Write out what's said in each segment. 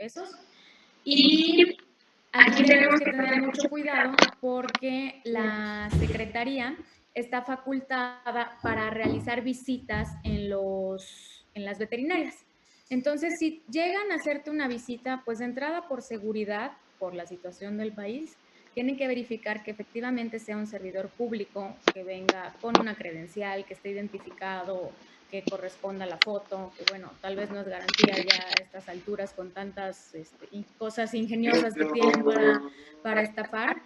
pesos. Y aquí tenemos que tener mucho cuidado porque la Secretaría está facultada para realizar visitas en las veterinarias. Entonces, si llegan a hacerte una visita, pues de entrada por seguridad, por la situación del país, tienen que verificar que efectivamente sea un servidor público, que venga con una credencial, que esté identificado, que corresponda a la foto, que bueno, tal vez no es garantía ya a estas alturas con tantas cosas ingeniosas que tienen para estafar,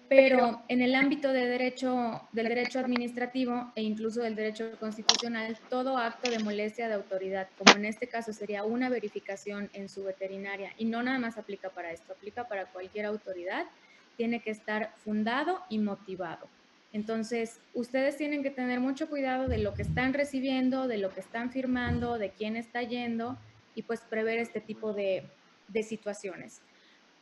pero en el ámbito del derecho administrativo e incluso del derecho constitucional, todo acto de molestia de autoridad, como en este caso sería una verificación en su veterinaria, y no nada más aplica para esto, aplica para cualquier autoridad, tiene que estar fundado y motivado. Entonces, ustedes tienen que tener mucho cuidado de lo que están recibiendo, de lo que están firmando, de quién está yendo y pues prever este tipo de situaciones.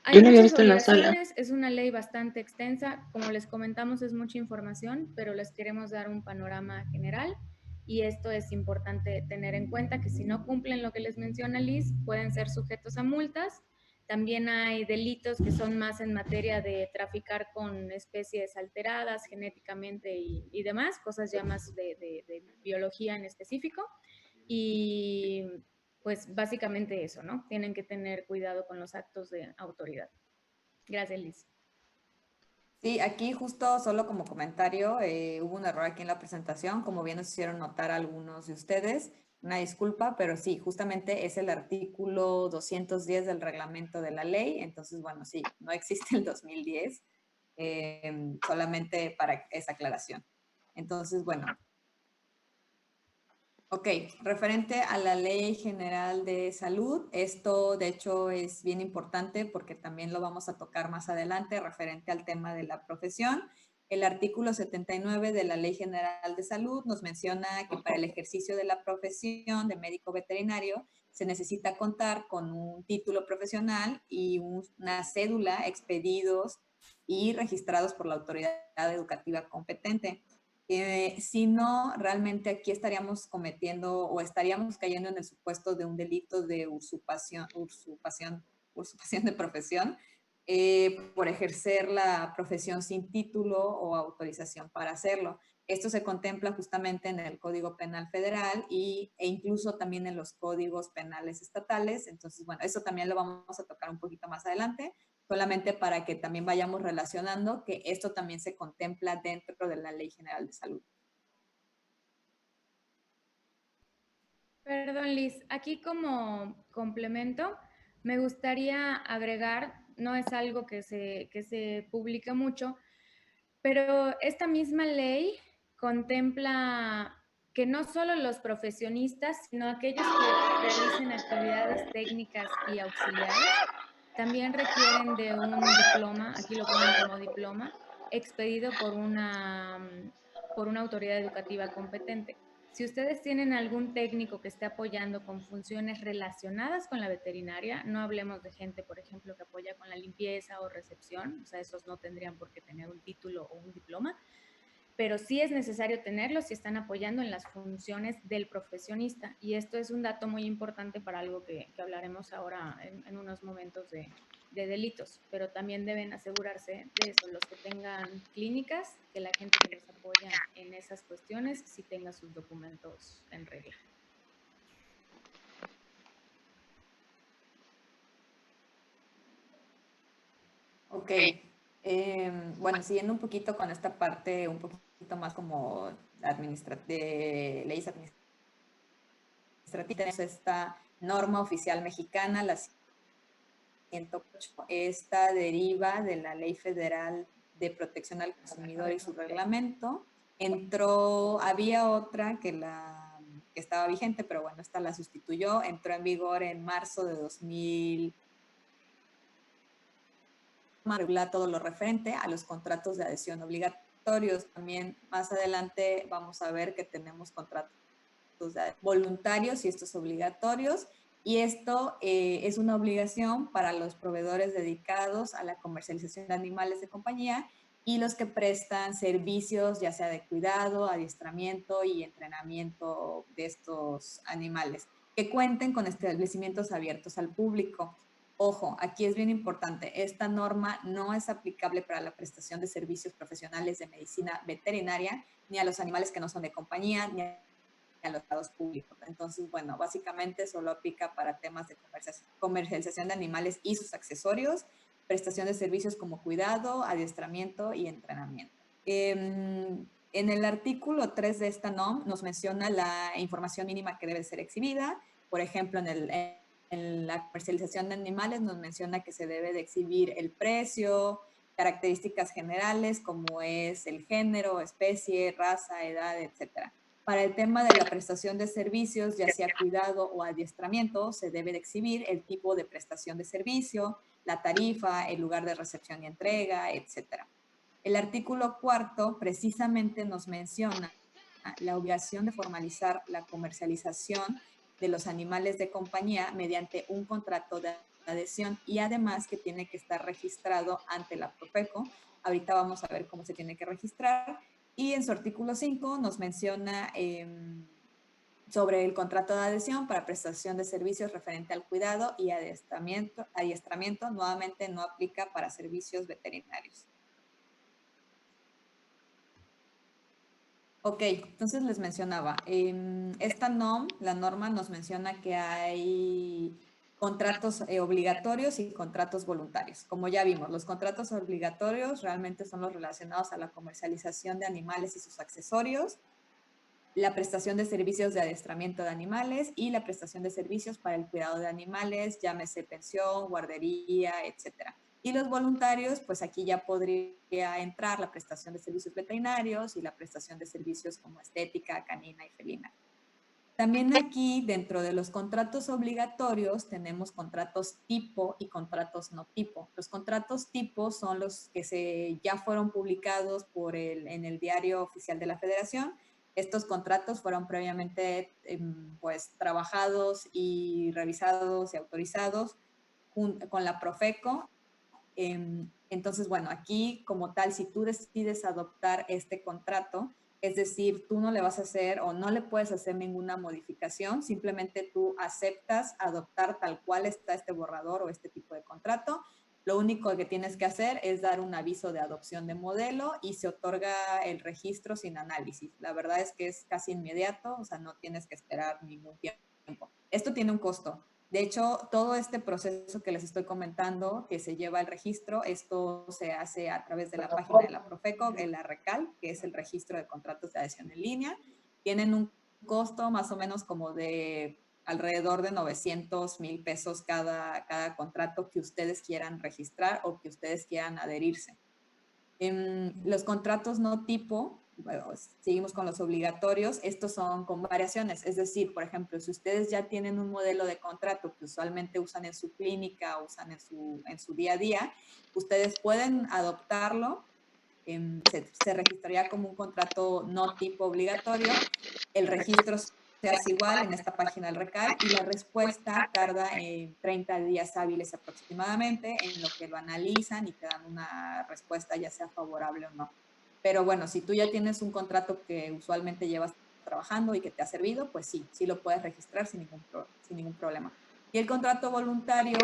Hay Yo no había muchas visto en la sala. obligaciones, es una ley bastante extensa, como les comentamos es mucha información, pero les queremos dar un panorama general y esto es importante tener en cuenta que si no cumplen lo que les menciona Liz, pueden ser sujetos a multas. También hay delitos que son más en materia de traficar con especies alteradas genéticamente y demás, cosas ya más de biología en específico. Y pues básicamente eso, ¿no? Tienen que tener cuidado con los actos de autoridad. Gracias, Liz. Sí, aquí justo solo como comentario, hubo un error aquí en la presentación, como bien nos hicieron notar algunos de ustedes, una disculpa, pero sí, justamente es el artículo 210 del reglamento de la ley, entonces, bueno, sí, no existe el 2010, solamente para esa aclaración. Entonces, bueno, ok, referente a la Ley General de Salud, esto de hecho es bien importante porque también lo vamos a tocar más adelante referente al tema de la profesión. El artículo 79 de la Ley General de Salud nos menciona que para el ejercicio de la profesión de médico veterinario se necesita contar con un título profesional y una cédula expedidos y registrados por la autoridad educativa competente. Si no, realmente aquí estaríamos cometiendo o estaríamos cayendo en el supuesto de un delito de usurpación de profesión por ejercer la profesión sin título o autorización para hacerlo. Esto se contempla justamente en el Código Penal Federal e incluso también en los códigos penales estatales. Entonces, bueno, eso también lo vamos a tocar un poquito más adelante, solamente para que también vayamos relacionando que esto también se contempla dentro de la Ley General de Salud. Perdón, Liz, aquí como complemento, me gustaría agregar, no es algo que se publica mucho, pero esta misma ley contempla que no solo los profesionistas, sino aquellos que realicen actividades técnicas y auxiliares, también requieren de un diploma, aquí lo ponen como diploma, expedido por una autoridad educativa competente. Si ustedes tienen algún técnico que esté apoyando con funciones relacionadas con la veterinaria, no hablemos de gente, por ejemplo, que apoya con la limpieza o recepción, o sea, esos no tendrían por qué tener un título o un diploma, pero sí es necesario tenerlo si están apoyando en las funciones del profesionista. Y esto es un dato muy importante para algo que hablaremos ahora en unos momentos de delitos, pero también deben asegurarse de eso, los que tengan clínicas, que la gente que los apoya en esas cuestiones sí tenga sus documentos en regla. Ok, bueno, siguiendo un poquito con esta parte, un poquito más como de leyes administrativas, esta norma oficial mexicana, la 108, esta deriva de la Ley Federal de Protección al Consumidor y su reglamento. Había otra que estaba vigente, pero bueno, esta la sustituyó, entró en vigor en marzo de 2000, regula todo lo referente a los contratos de adhesión obligatorios. También más adelante vamos a ver que tenemos contratos voluntarios y estos obligatorios. Y esto es una obligación para los proveedores dedicados a la comercialización de animales de compañía y los que prestan servicios, ya sea de cuidado, adiestramiento y entrenamiento de estos animales, que cuenten con establecimientos abiertos al público Ojo, aquí es bien importante, esta norma no es aplicable para la prestación de servicios profesionales de medicina veterinaria, ni a los animales que no son de compañía, ni a los estados públicos. Entonces, bueno, básicamente solo aplica para temas de comercialización de animales y sus accesorios, prestación de servicios como cuidado, adiestramiento y entrenamiento. En el artículo 3 de esta NOM nos menciona la información mínima que debe ser exhibida. Por ejemplo, en la comercialización de animales nos menciona que se debe de exhibir el precio, características generales como es el género, especie, raza, edad, etcétera. Para el tema de la prestación de servicios, ya sea cuidado o adiestramiento, se debe de exhibir el tipo de prestación de servicio, la tarifa, el lugar de recepción y entrega, etcétera. El artículo 4 precisamente nos menciona la obligación de formalizar la comercialización de los animales de compañía mediante un contrato de adhesión y además que tiene que estar registrado ante la Profeco. Ahorita vamos a ver cómo se tiene que registrar. Y en su artículo 5 nos menciona sobre el contrato de adhesión para prestación de servicios referente al cuidado y adiestramiento. Adiestramiento nuevamente no aplica para servicios veterinarios. Ok, entonces les mencionaba, esta NOM, la norma nos menciona que hay contratos obligatorios y contratos voluntarios. Como ya vimos, los contratos obligatorios realmente son los relacionados a la comercialización de animales y sus accesorios, la prestación de servicios de adiestramiento de animales y la prestación de servicios para el cuidado de animales, llámese pensión, guardería, etcétera. Y los voluntarios, pues aquí ya podría entrar la prestación de servicios veterinarios y la prestación de servicios como estética, canina y felina. También aquí, dentro de los contratos obligatorios, tenemos contratos tipo y contratos no tipo. Los contratos tipo son los que ya fueron publicados en el Diario Oficial de la Federación. Estos contratos fueron previamente pues, trabajados y revisados y autorizados con la Profeco. Entonces, bueno, aquí como tal, si tú decides adoptar este contrato, es decir, tú no le vas a hacer o no le puedes hacer ninguna modificación, simplemente tú aceptas adoptar tal cual está este borrador o este tipo de contrato. Lo único que tienes que hacer es dar un aviso de adopción de modelo y se otorga el registro sin análisis. La verdad es que es casi inmediato, o sea, no tienes que esperar ningún tiempo. Esto tiene un costo. De hecho, todo este proceso que les estoy comentando, que se lleva el registro, esto se hace a través de la página de la Profeco, el RECAL, que es el registro de contratos de adhesión en línea. Tienen un costo más o menos como de alrededor de 900,000 pesos cada contrato que ustedes quieran registrar o que ustedes quieran adherirse. Los contratos no tipo, bueno, seguimos con los obligatorios, estos son con variaciones, es decir, por ejemplo, si ustedes ya tienen un modelo de contrato que usualmente usan en su clínica o usan en su día a día, ustedes pueden adoptarlo, se registraría como un contrato no tipo obligatorio, el registro se hace igual en esta página del RECAL y la respuesta tarda 30 días hábiles aproximadamente en lo que lo analizan y te dan una respuesta ya sea favorable o no. Pero bueno, si tú ya tienes un contrato que usualmente llevas trabajando y que te ha servido, pues sí lo puedes registrar sin ningún problema. Y el contrato voluntario,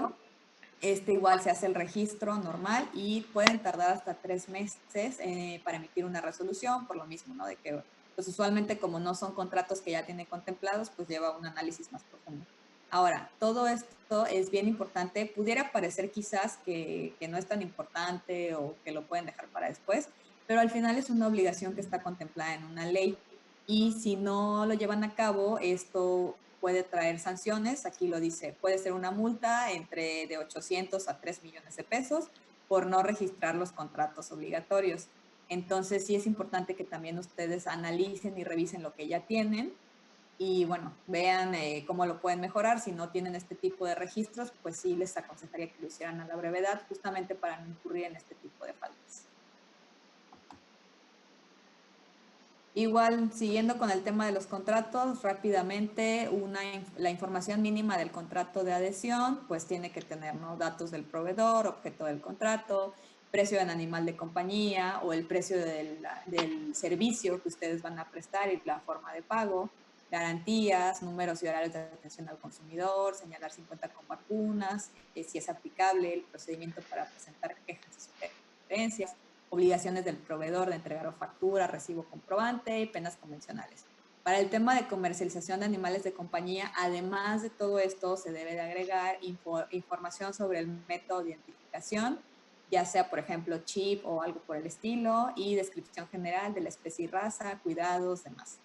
igual se hace el registro normal y pueden tardar hasta 3 meses para emitir una resolución, por lo mismo, ¿no? De que pues usualmente como no son contratos que ya tienen contemplados, pues lleva un análisis más profundo. Ahora, todo esto es bien importante. Pudiera parecer quizás que no es tan importante o que lo pueden dejar para después, pero al final es una obligación que está contemplada en una ley y si no lo llevan a cabo, esto puede traer sanciones. Aquí lo dice, puede ser una multa entre de 800 a 3 millones de pesos por no registrar los contratos obligatorios. Entonces, sí es importante que también ustedes analicen y revisen lo que ya tienen y, bueno, vean cómo lo pueden mejorar. Si no tienen este tipo de registros, pues sí les aconsejaría que lo hicieran a la brevedad, justamente para no incurrir en este tipo de faltas. Igual, siguiendo con el tema de los contratos, rápidamente, la información mínima del contrato de adhesión, pues tiene que tener, ¿no? Datos del proveedor, objeto del contrato, precio del animal de compañía o el precio del servicio que ustedes van a prestar y la forma de pago. garantías, números y horarios de atención al consumidor, señalar si cuenta con vacunas, si es aplicable el procedimiento para presentar quejas y sugerencias, obligaciones del proveedor de entregar o factura, recibo comprobante y penas convencionales. Para el tema de comercialización de animales de compañía, además de todo esto, se debe de agregar información sobre el método de identificación, ya sea, por ejemplo, chip o algo por el estilo, y descripción general de la especie y raza, cuidados, demás.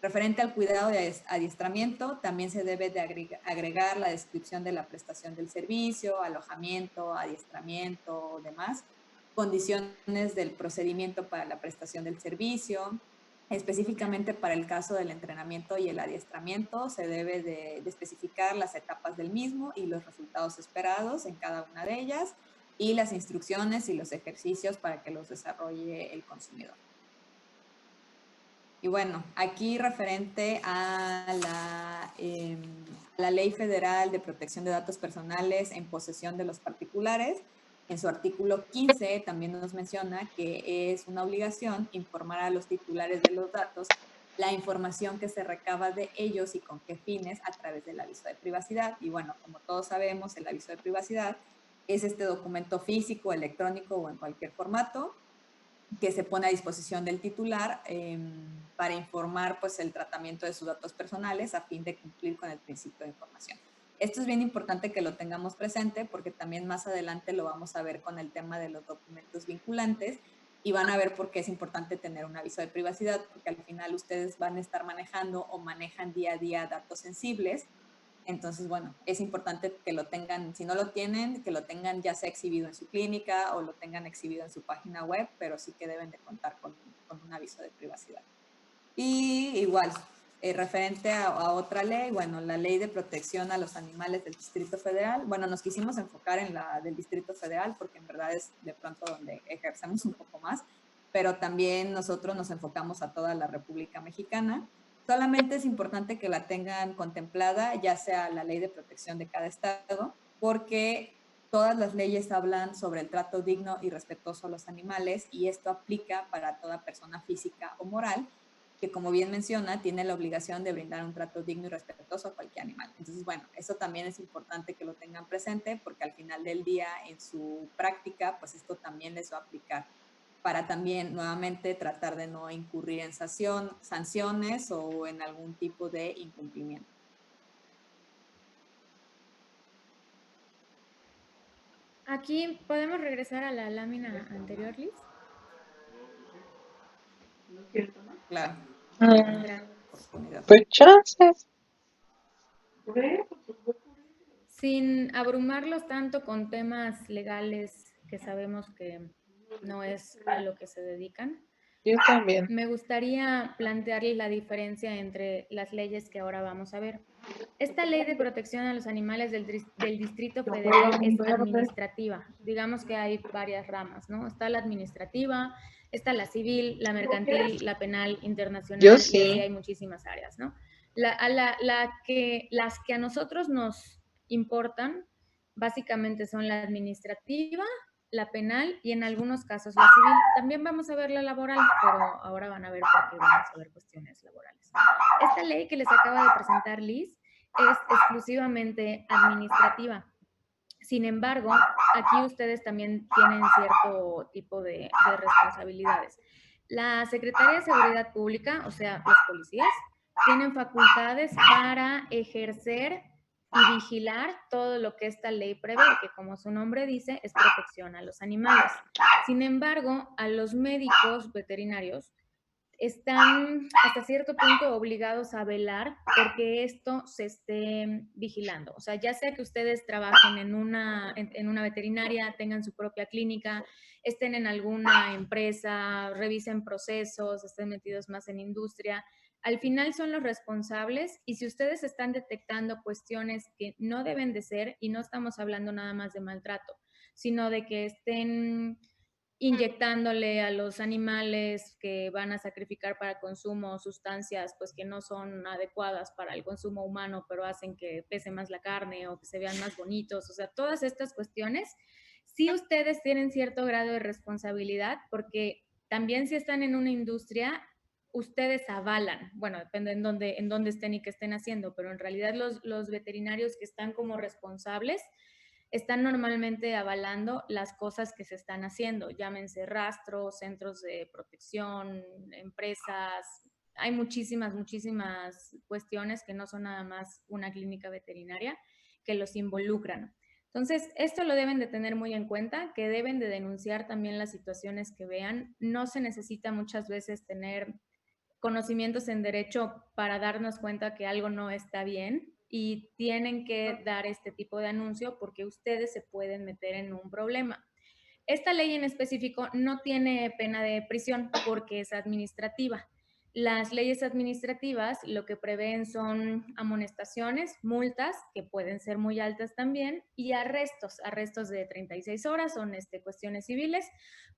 Referente al cuidado de adiestramiento, también se debe de agregar la descripción de la prestación del servicio, alojamiento, adiestramiento, demás, condiciones del procedimiento para la prestación del servicio. Específicamente para el caso del entrenamiento y el adiestramiento, se debe de especificar las etapas del mismo y los resultados esperados en cada una de ellas, y las instrucciones y los ejercicios para que los desarrolle el consumidor. Y bueno, aquí referente a la Ley Federal de Protección de Datos Personales en posesión de los particulares, en su artículo 15 también nos menciona que es una obligación informar a los titulares de los datos la información que se recaba de ellos y con qué fines a través del aviso de privacidad. Y bueno, como todos sabemos, el aviso de privacidad es este documento físico, electrónico o en cualquier formato que se pone a disposición del titular para informar pues, el tratamiento de sus datos personales a fin de cumplir con el principio de información. Esto es bien importante que lo tengamos presente porque también más adelante lo vamos a ver con el tema de los documentos vinculantes y van a ver por qué es importante tener un aviso de privacidad, porque al final ustedes van a estar manejando o manejan día a día datos sensibles. Entonces, bueno, es importante que lo tengan, si no lo tienen, que lo tengan ya sea exhibido en su clínica o lo tengan exhibido en su página web, pero sí que deben de contar con un aviso de privacidad. Y igual, referente a otra ley, bueno, la Ley de Protección a los Animales del Distrito Federal. Bueno, nos quisimos enfocar en la del Distrito Federal porque en verdad es de pronto donde ejercemos un poco más, pero también nosotros nos enfocamos a toda la República Mexicana. Solamente es importante que la tengan contemplada, ya sea la ley de protección de cada estado, porque todas las leyes hablan sobre el trato digno y respetuoso a los animales y esto aplica para toda persona física o moral que, como bien menciona, tiene la obligación de brindar un trato digno y respetuoso a cualquier animal. Entonces, bueno, eso también es importante que lo tengan presente porque al final del día, en su práctica, pues esto también les va a aplicar para también nuevamente tratar de no incurrir en sanciones o en algún tipo de incumplimiento. Aquí podemos regresar a la lámina anterior, Liz. Claro. Pues chances. Sin abrumarlos tanto con temas legales que sabemos que no es a lo que se dedican. Yo también. Me gustaría plantearles la diferencia entre las leyes que ahora vamos a ver. Esta ley de protección a los animales del Distrito Federal es administrativa. Digamos que hay varias ramas, ¿no? Está la administrativa, está la civil, la mercantil, la penal, internacional, Yo y así sí. hay muchísimas áreas, ¿no? Las que a nosotros nos importan básicamente son la administrativa, la penal y en algunos casos la civil. También vamos a ver la laboral, pero ahora van a ver por qué vamos a ver cuestiones laborales. Esta ley que les acaba de presentar Liz es exclusivamente administrativa. Sin embargo, aquí ustedes también tienen cierto tipo de responsabilidades. La Secretaría de Seguridad Pública, o sea, los policías, tienen facultades para ejercer y vigilar todo lo que esta ley prevé, que como su nombre dice, es protección a los animales. Sin embargo, a los médicos veterinarios están hasta cierto punto obligados a velar porque esto se esté vigilando. O sea, ya sea que ustedes trabajen en una veterinaria, tengan su propia clínica, estén en alguna empresa, revisen procesos, estén metidos más en industria, al final son los responsables y si ustedes están detectando cuestiones que no deben de ser, y no estamos hablando nada más de maltrato, sino de que estén inyectándole a los animales que van a sacrificar para consumo sustancias pues que no son adecuadas para el consumo humano, pero hacen que pese más la carne o que se vean más bonitos, o sea, todas estas cuestiones, sí ustedes tienen cierto grado de responsabilidad porque también si están en una industria, ustedes avalan, bueno, depende en dónde estén y qué estén haciendo, pero en realidad los veterinarios que están como responsables están normalmente avalando las cosas que se están haciendo, llámense rastros, centros de protección, empresas. Hay muchísimas cuestiones que no son nada más una clínica veterinaria que los involucran. Entonces, esto lo deben de tener muy en cuenta, que deben de denunciar también las situaciones que vean. No se necesita muchas veces tener conocimientos en derecho para darnos cuenta que algo no está bien y tienen que dar este tipo de anuncio porque ustedes se pueden meter en un problema. Esta ley en específico no tiene pena de prisión porque es administrativa. Las leyes administrativas lo que prevén son amonestaciones, multas, que pueden ser muy altas también, y arrestos de 36 horas, son cuestiones civiles,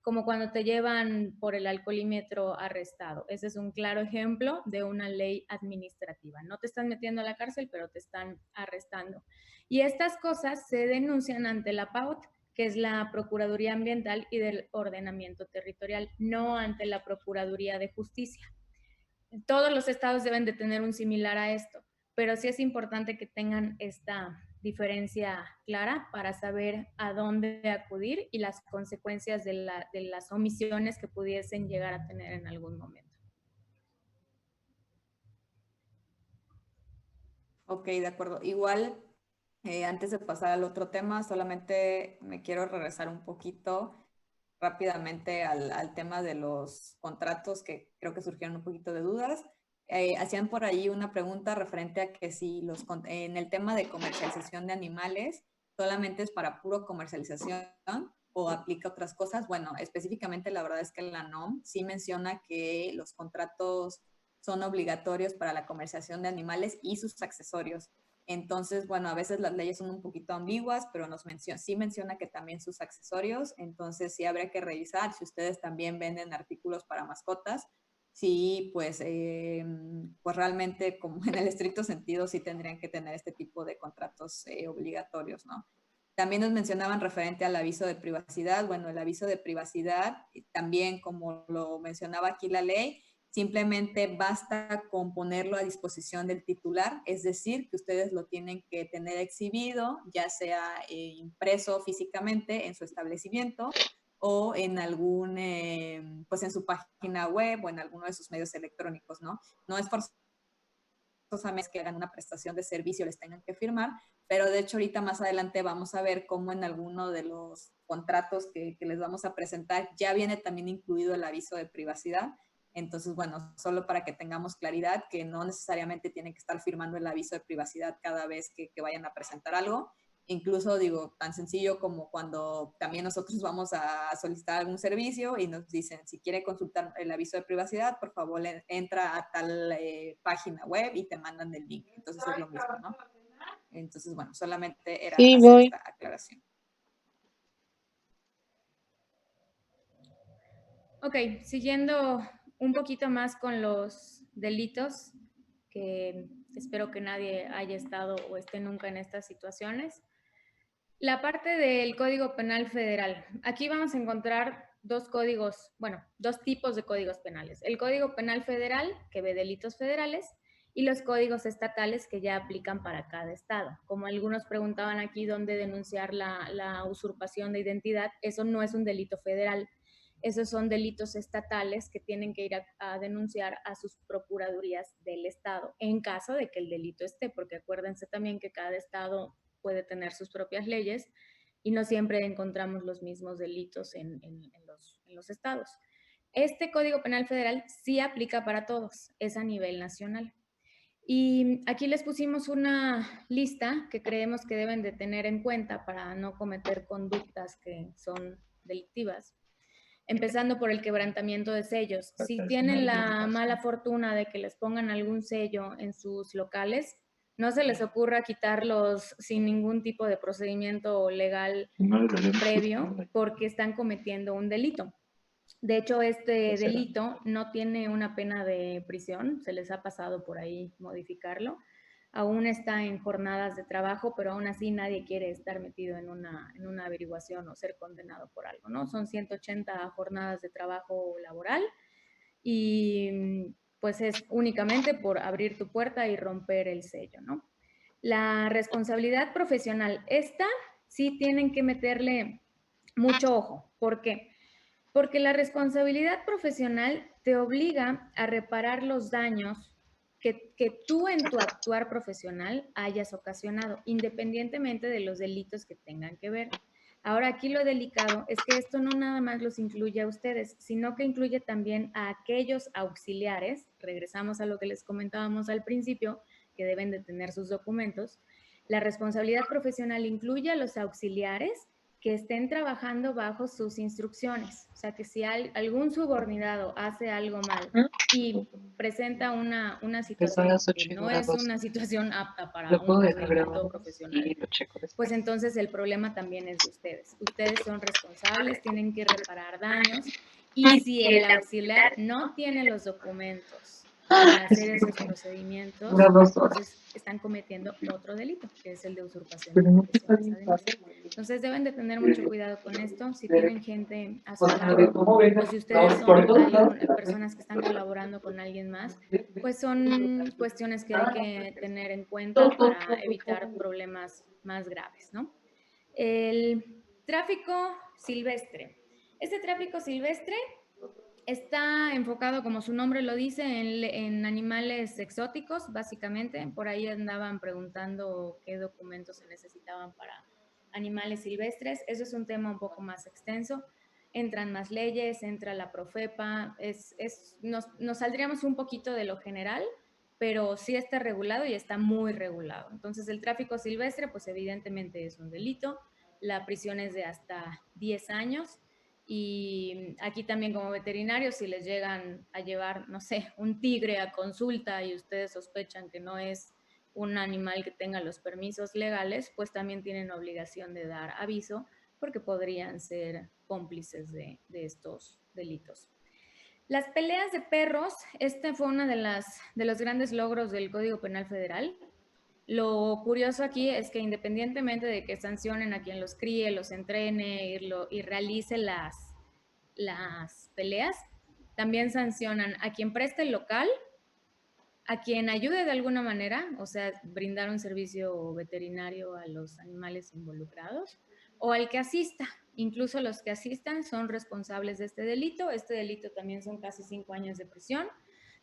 como cuando te llevan por el alcoholímetro arrestado. Ese es un claro ejemplo de una ley administrativa. No te están metiendo a la cárcel, pero te están arrestando. Y estas cosas se denuncian ante la PAOT, que es la Procuraduría Ambiental y del Ordenamiento Territorial, no ante la Procuraduría de Justicia. Todos los estados deben de tener un similar a esto, pero sí es importante que tengan esta diferencia clara para saber a dónde acudir y las consecuencias de las omisiones que pudiesen llegar a tener en algún momento. Ok, de acuerdo. Igual, antes de pasar al otro tema, solamente me quiero regresar un poquito rápidamente al tema de los contratos, que creo que surgieron un poquito de dudas. Hacían por ahí una pregunta referente a que si en el tema de comercialización de animales solamente es para puro comercialización o aplica otras cosas. Bueno, específicamente la verdad es que la NOM sí menciona que los contratos son obligatorios para la comercialización de animales y sus accesorios. Entonces, bueno, a veces las leyes son un poquito ambiguas, pero sí menciona que también sus accesorios, entonces sí habría que revisar si ustedes también venden artículos para mascotas, sí, pues realmente como en el estricto sentido sí tendrían que tener este tipo de contratos obligatorios, ¿no? También nos mencionaban referente al aviso de privacidad. Bueno, el aviso de privacidad, también como lo mencionaba aquí la ley, simplemente basta con ponerlo a disposición del titular, es decir, que ustedes lo tienen que tener exhibido, ya sea impreso físicamente en su establecimiento o en pues en su página web o en alguno de sus medios electrónicos, ¿no? No es forzosamente que hagan una prestación de servicio, les tengan que firmar, pero de hecho ahorita más adelante vamos a ver cómo en alguno de los contratos que les vamos a presentar ya viene también incluido el aviso de privacidad. Entonces, bueno, solo para que tengamos claridad que no necesariamente tienen que estar firmando el aviso de privacidad cada vez que vayan a presentar algo. Incluso, digo, tan sencillo como cuando también nosotros vamos a solicitar algún servicio y nos dicen, si quiere consultar el aviso de privacidad, por favor entra a tal página web y te mandan el link. Entonces es lo mismo, ¿no? Entonces, bueno, solamente era Sí, hacer voy. esta aclaración. Ok, siguiendo un poquito más con los delitos, que espero que nadie haya estado o esté nunca en estas situaciones. La parte del Código Penal Federal. Aquí vamos a encontrar dos tipos de códigos penales. El Código Penal Federal, que ve delitos federales, y los códigos estatales que ya aplican para cada estado. Como algunos preguntaban aquí dónde denunciar la usurpación de identidad, eso no es un delito federal. Esos son delitos estatales que tienen que ir a denunciar a sus procuradurías del estado, en caso de que el delito esté, porque acuérdense también que cada estado puede tener sus propias leyes y no siempre encontramos los mismos delitos en los estados. Este Código Penal Federal sí aplica para todos, es a nivel nacional. Y aquí les pusimos una lista que creemos que deben de tener en cuenta para no cometer conductas que son delictivas. Empezando por el quebrantamiento de sellos. Si tienen la mala fortuna de que les pongan algún sello en sus locales, no se les ocurra quitarlos sin ningún tipo de procedimiento legal previo porque están cometiendo un delito. De hecho, este delito no tiene una pena de prisión, se les ha pasado por ahí modificarlo. Aún está en jornadas de trabajo, pero aún así nadie quiere estar metido en una averiguación o ser condenado por algo, ¿no? Son 180 jornadas de trabajo laboral y pues es únicamente por abrir tu puerta y romper el sello, ¿no? La responsabilidad profesional, esta sí tienen que meterle mucho ojo. ¿Por qué? Porque la responsabilidad profesional te obliga a reparar los daños que tú en tu actuar profesional hayas ocasionado, independientemente de los delitos que tengan que ver. Ahora, aquí lo delicado es que esto no nada más los incluye a ustedes, sino que incluye también a aquellos auxiliares, regresamos a lo que les comentábamos al principio, que deben de tener sus documentos. La responsabilidad profesional incluye a los auxiliares que estén trabajando bajo sus instrucciones. O sea, que si algún subordinado hace algo mal y presenta una Que son situación las que 8 y no es 12. una situación apta para Lo puedo un dejar procedimiento grabado profesional, y lo checo pues después. entonces el problema también es de ustedes. Ustedes son responsables, tienen que reparar daños y si el auxiliar no tiene los documentos para hacer esos procedimientos, Dura 2 horas. entonces están cometiendo otro delito, que es el de usurpación de Pero no está funciones, bien además. fácil. Entonces deben de tener mucho cuidado con esto. Si tienen gente a su O sea, de cargo cómo venga, o si ustedes vamos por son todos lados. personas que están colaborando con alguien más, pues son cuestiones que hay que tener en cuenta para evitar problemas más graves, ¿no? El tráfico silvestre. Este tráfico silvestre está enfocado, como su nombre lo dice, en animales exóticos, básicamente. Por ahí andaban preguntando qué documentos se necesitaban para animales silvestres. Eso es un tema un poco más extenso. Entran más leyes, entra la Profepa, nos saldríamos un poquito de lo general, pero sí está regulado y está muy regulado. Entonces, el tráfico silvestre, pues evidentemente es un delito. La prisión es de hasta 10 años. Y aquí también como veterinarios, si les llegan a llevar, no sé, un tigre a consulta y ustedes sospechan que no es un animal que tenga los permisos legales, pues también tienen obligación de dar aviso porque podrían ser cómplices de estos delitos. Las peleas de perros, este fue uno de los grandes logros del Código Penal Federal. Lo curioso aquí es que independientemente de que sancionen a quien los críe, los entrene y realice las peleas, también sancionan a quien preste el local, a quien ayude de alguna manera, o sea, brindar un servicio veterinario a los animales involucrados, o al que asista. Incluso los que asistan son responsables de este delito. Este delito también son casi 5 años de prisión.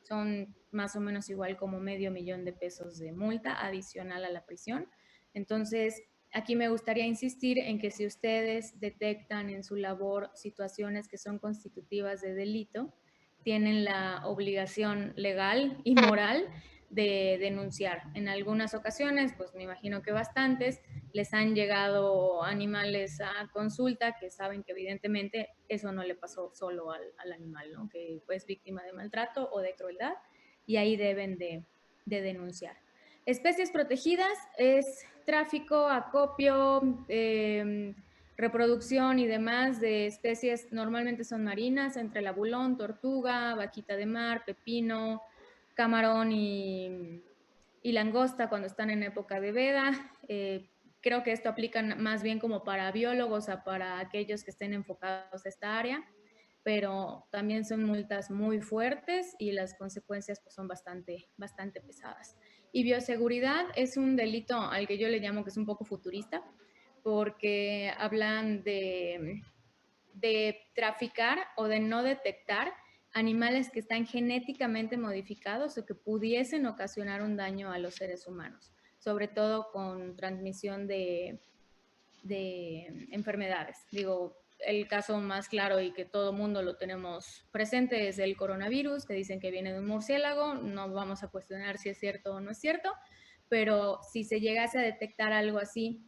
Son más o menos igual como $500,000 de multa adicional a la prisión. Entonces, aquí me gustaría insistir en que si ustedes detectan en su labor situaciones que son constitutivas de delito, tienen la obligación legal y moral de denunciar. En algunas ocasiones, pues me imagino que bastantes, les han llegado animales a consulta que saben que evidentemente eso no le pasó solo al animal, ¿no? Que es víctima de maltrato o de crueldad y ahí deben de denunciar. Especies protegidas es tráfico, acopio, reproducción y demás de especies, normalmente son marinas, entre el abulón, tortuga, vaquita de mar, pepino, camarón y langosta cuando están en época de veda. Creo que esto aplica más bien como para biólogos o para aquellos que estén enfocados a esta área, pero también son multas muy fuertes y las consecuencias pues, son bastante pesadas. Y bioseguridad es un delito al que yo le llamo que es un poco futurista, porque hablan de traficar o de no detectar animales que están genéticamente modificados o que pudiesen ocasionar un daño a los seres humanos, sobre todo con transmisión de enfermedades. Digo, el caso más claro y que todo mundo lo tenemos presente es el coronavirus, que dicen que viene de un murciélago. No vamos a cuestionar si es cierto o no es cierto, pero si se llegase a detectar algo así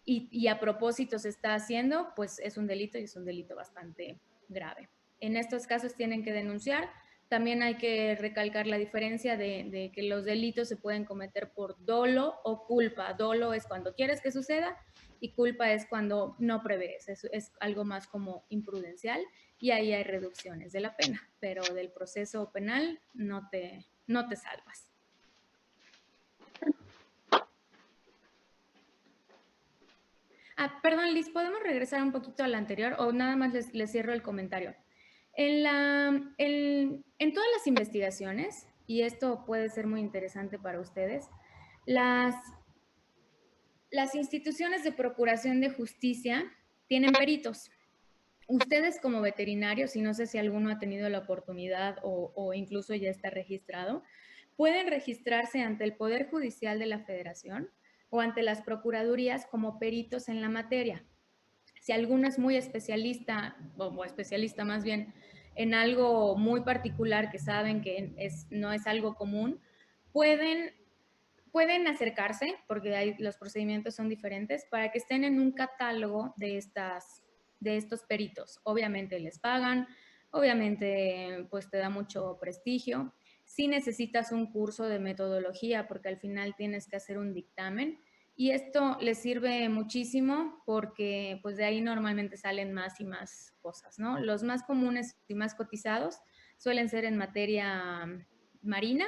y a propósito se está haciendo, pues es un delito y es un delito bastante grave. En estos casos tienen que denunciar. También hay que recalcar la diferencia de que los delitos se pueden cometer por dolo o culpa. Dolo es cuando quieres que suceda y culpa es cuando no prevés. Es algo más como imprudencial y ahí hay reducciones de la pena, pero del proceso penal no te salvas. Perdón, Liz, ¿podemos regresar un poquito a la anterior o nada más les cierro el comentario? En todas las investigaciones y esto puede ser muy interesante para ustedes. Las instituciones de procuración de justicia tienen peritos. Ustedes como veterinarios, y no sé si alguno ha tenido la oportunidad o incluso ya está registrado, pueden registrarse ante el Poder Judicial de la Federación o ante las procuradurías como peritos en la materia. Si alguno es muy especialista, o especialista más bien, en algo muy particular que saben que no es algo común, pueden acercarse, porque los procedimientos son diferentes, para que estén en un catálogo de estos peritos. Obviamente les pagan, obviamente pues te da mucho prestigio. Sí necesitas un curso de metodología porque al final tienes que hacer un dictamen y esto les sirve muchísimo porque pues de ahí normalmente salen más y más cosas, ¿no? Los más comunes y más cotizados suelen ser en materia marina,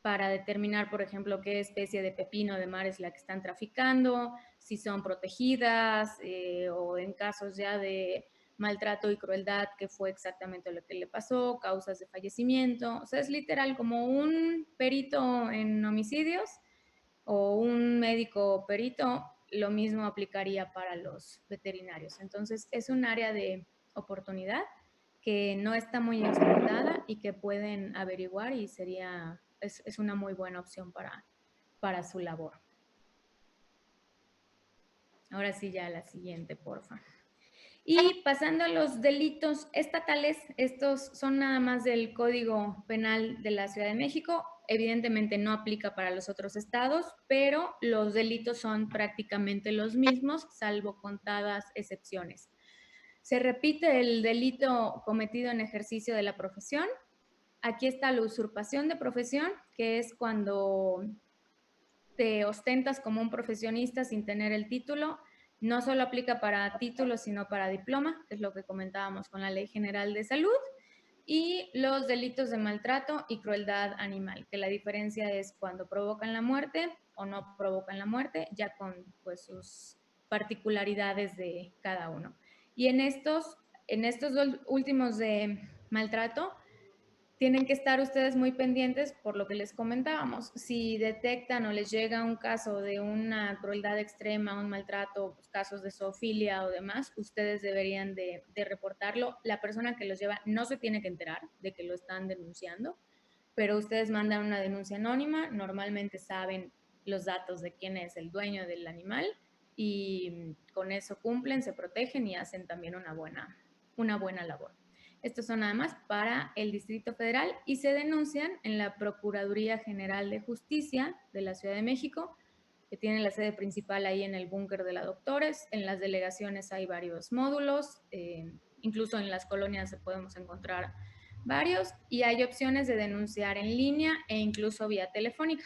para determinar, por ejemplo, qué especie de pepino de mar es la que están traficando, si son protegidas o en casos ya de maltrato y crueldad, qué fue exactamente lo que le pasó, causas de fallecimiento. O sea, es literal como un perito en homicidios o un médico perito, lo mismo aplicaría para los veterinarios. Entonces, es un área de oportunidad que no está muy explotada y que pueden averiguar y es una muy buena opción para su labor. Ahora sí, ya la siguiente, porfa. Y pasando a los delitos estatales, estos son nada más del Código Penal de la Ciudad de México. Evidentemente no aplica para los otros estados, pero los delitos son prácticamente los mismos, salvo contadas excepciones. Se repite el delito cometido en ejercicio de la profesión. Aquí está la usurpación de profesión, que es cuando te ostentas como un profesionista sin tener el título. No solo aplica para títulos, sino para diploma, que es lo que comentábamos con la Ley General de Salud, y los delitos de maltrato y crueldad animal, que la diferencia es cuando provocan la muerte o no provocan la muerte, ya con pues sus particularidades de cada uno. Y en estos dos últimos de maltrato, tienen que estar ustedes muy pendientes por lo que les comentábamos. Si detectan o les llega un caso de una crueldad extrema, un maltrato, pues, casos de zoofilia o demás, ustedes deberían de reportarlo. La persona que los lleva no se tiene que enterar de que lo están denunciando, pero ustedes mandan una denuncia anónima, normalmente saben los datos de quién es el dueño del animal y con eso cumplen, se protegen y hacen también una buena labor. Estos son nada más para el Distrito Federal y se denuncian en la Procuraduría General de Justicia de la Ciudad de México, que tiene la sede principal ahí en el búnker de la Doctores. En las delegaciones hay varios módulos, incluso en las colonias podemos encontrar varios, y hay opciones de denunciar en línea e incluso vía telefónica.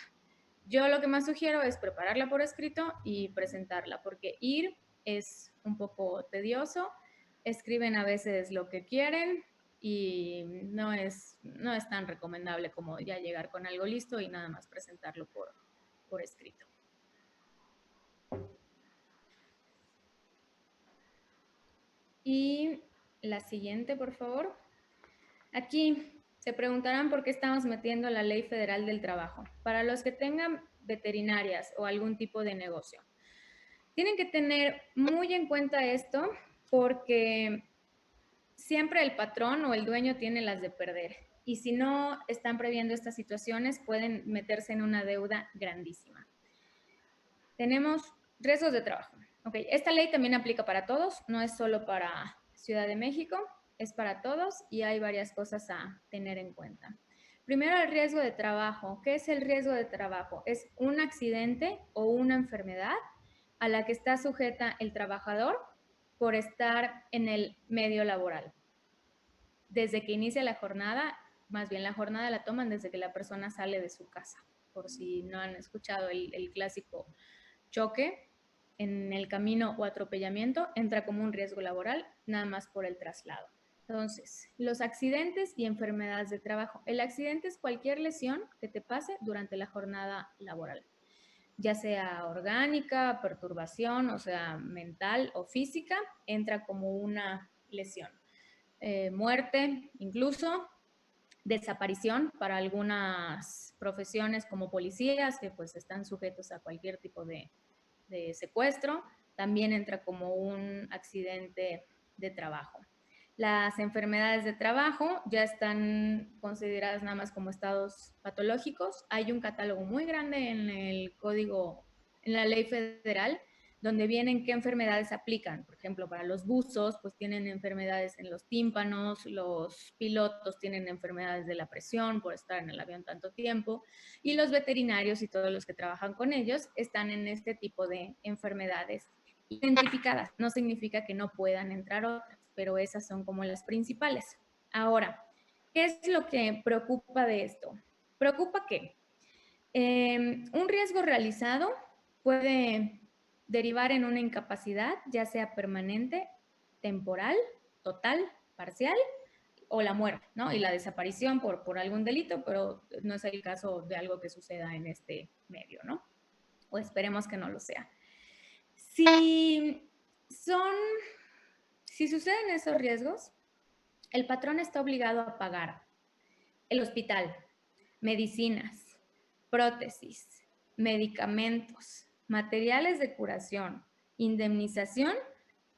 Yo lo que más sugiero es prepararla por escrito y presentarla, porque ir es un poco tedioso, escriben a veces lo que quieren y no es tan recomendable como ya llegar con algo listo y nada más presentarlo por escrito. Y la siguiente, por favor. Aquí se preguntarán por qué estamos metiendo la Ley Federal del Trabajo. Para los que tengan veterinarias o algún tipo de negocio, tienen que tener muy en cuenta esto porque siempre el patrón o el dueño tiene las de perder. Y si no están previendo estas situaciones, pueden meterse en una deuda grandísima. Tenemos riesgos de trabajo. Okay. Esta ley también aplica para todos, no es solo para Ciudad de México, es para todos y hay varias cosas a tener en cuenta. Primero, el riesgo de trabajo. ¿Qué es el riesgo de trabajo? Es un accidente o una enfermedad a la que está sujeta el trabajador por estar en el medio laboral. Desde que inicia la jornada, más bien la jornada la toman desde que la persona sale de su casa, por si no han escuchado el clásico choque en el camino o atropellamiento, entra como un riesgo laboral nada más por el traslado. Entonces, los accidentes y enfermedades de trabajo. El accidente es cualquier lesión que te pase durante la jornada laboral, ya sea orgánica, perturbación, o sea, mental o física, entra como una lesión. Muerte incluso, desaparición para algunas profesiones como policías, que pues están sujetos a cualquier tipo de secuestro. También entra como un accidente de trabajo. Las enfermedades de trabajo ya están consideradas nada más como estados patológicos. Hay un catálogo muy grande en el código, en la ley federal, donde vienen qué enfermedades aplican. Por ejemplo, para los buzos, pues tienen enfermedades en los tímpanos, los pilotos tienen enfermedades de la presión por estar en el avión tanto tiempo, y los veterinarios y todos los que trabajan con ellos están en este tipo de enfermedades identificadas. No significa que no puedan entrar otras, pero esas son como las principales. Ahora, ¿qué es lo que preocupa de esto? Preocupa que un riesgo realizado puede derivar en una incapacidad, ya sea permanente, temporal, total, parcial, o la muerte, ¿no? Y la desaparición por algún delito, pero no es el caso de algo que suceda en este medio, ¿no? O esperemos que no lo sea. Si suceden esos riesgos, el patrón está obligado a pagar el hospital, medicinas, prótesis, medicamentos, materiales de curación, indemnización,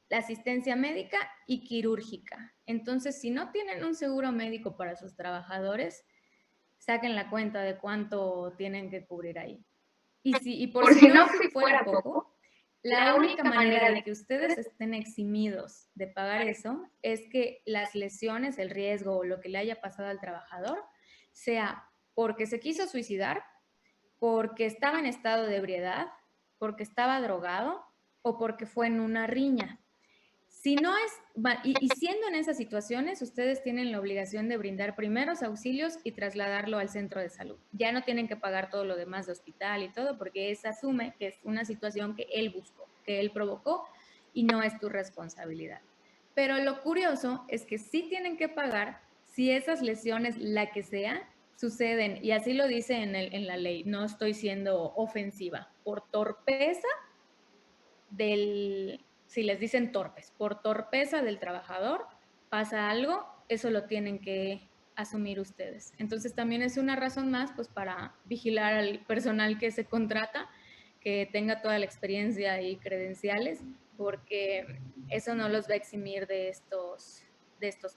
la asistencia médica y quirúrgica. Entonces, si no tienen un seguro médico para sus trabajadores, saquen la cuenta de cuánto tienen que cubrir ahí. Y por si no fuera poco, la única manera de que ustedes estén eximidos de pagar eso es que las lesiones, el riesgo o lo que le haya pasado al trabajador sea porque se quiso suicidar, porque estaba en estado de ebriedad, porque estaba drogado o porque fue en una riña. Si no es, y siendo en esas situaciones, ustedes tienen la obligación de brindar primeros auxilios y trasladarlo al centro de salud. Ya no tienen que pagar todo lo demás de hospital y todo, porque se asume que es una situación que él buscó, que él provocó y no es tu responsabilidad. Pero lo curioso es que sí tienen que pagar si esas lesiones, la que sea, suceden, y así lo dice en la ley, no estoy siendo ofensiva, por torpeza si les dicen torpes, por torpeza del trabajador pasa algo, eso lo tienen que asumir ustedes. Entonces también es una razón más pues para vigilar al personal que se contrata, que tenga toda la experiencia y credenciales, porque eso no los va a eximir de estos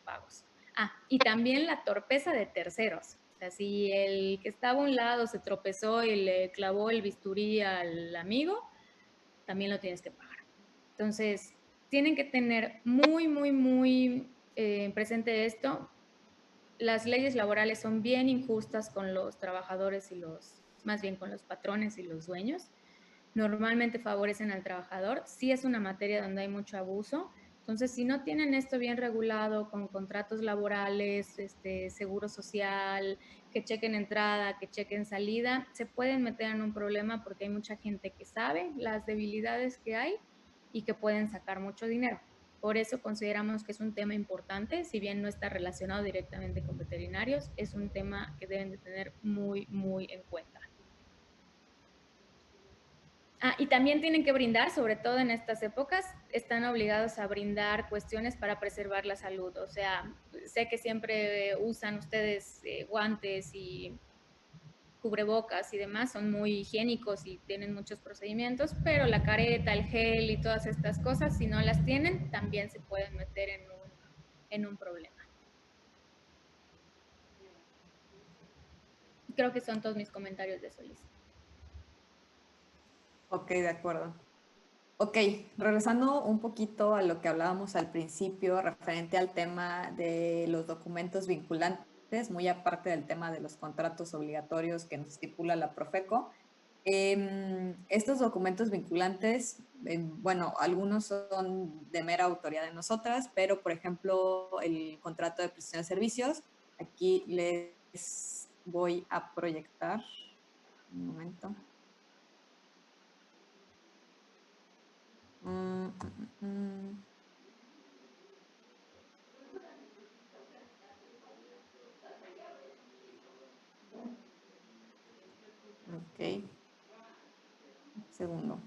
pagos. Ah, y también la torpeza de terceros. O sea, si el que estaba a un lado se tropezó y le clavó el bisturí al amigo, también lo tienes que pagar. Entonces, tienen que tener muy, muy, muy presente esto. Las leyes laborales son bien injustas con los trabajadores y más bien con los patrones y los dueños. Normalmente favorecen al trabajador. Sí es una materia donde hay mucho abuso. Entonces, si no tienen esto bien regulado con contratos laborales, seguro social, que chequen entrada, que chequen salida, se pueden meter en un problema porque hay mucha gente que sabe las debilidades que hay y que pueden sacar mucho dinero. Por eso consideramos que es un tema importante, si bien no está relacionado directamente con veterinarios, es un tema que deben de tener muy, muy en cuenta. Ah, y también tienen que brindar, sobre todo en estas épocas, están obligados a brindar cuestiones para preservar la salud. O sea, sé que siempre usan ustedes guantes y cubrebocas y demás, son muy higiénicos y tienen muchos procedimientos, pero la careta, el gel y todas estas cosas, si no las tienen, también se pueden meter en un problema. Creo que son todos mis comentarios de Solís. Ok, de acuerdo. Ok, regresando un poquito a lo que hablábamos al principio referente al tema de los documentos vinculantes, muy aparte del tema de los contratos obligatorios que nos estipula la Profeco. Estos documentos vinculantes, bueno, algunos son de mera autoridad de nosotras, pero por ejemplo el contrato de prestación de servicios, aquí les voy a proyectar, un momento. Ok. Un segundo.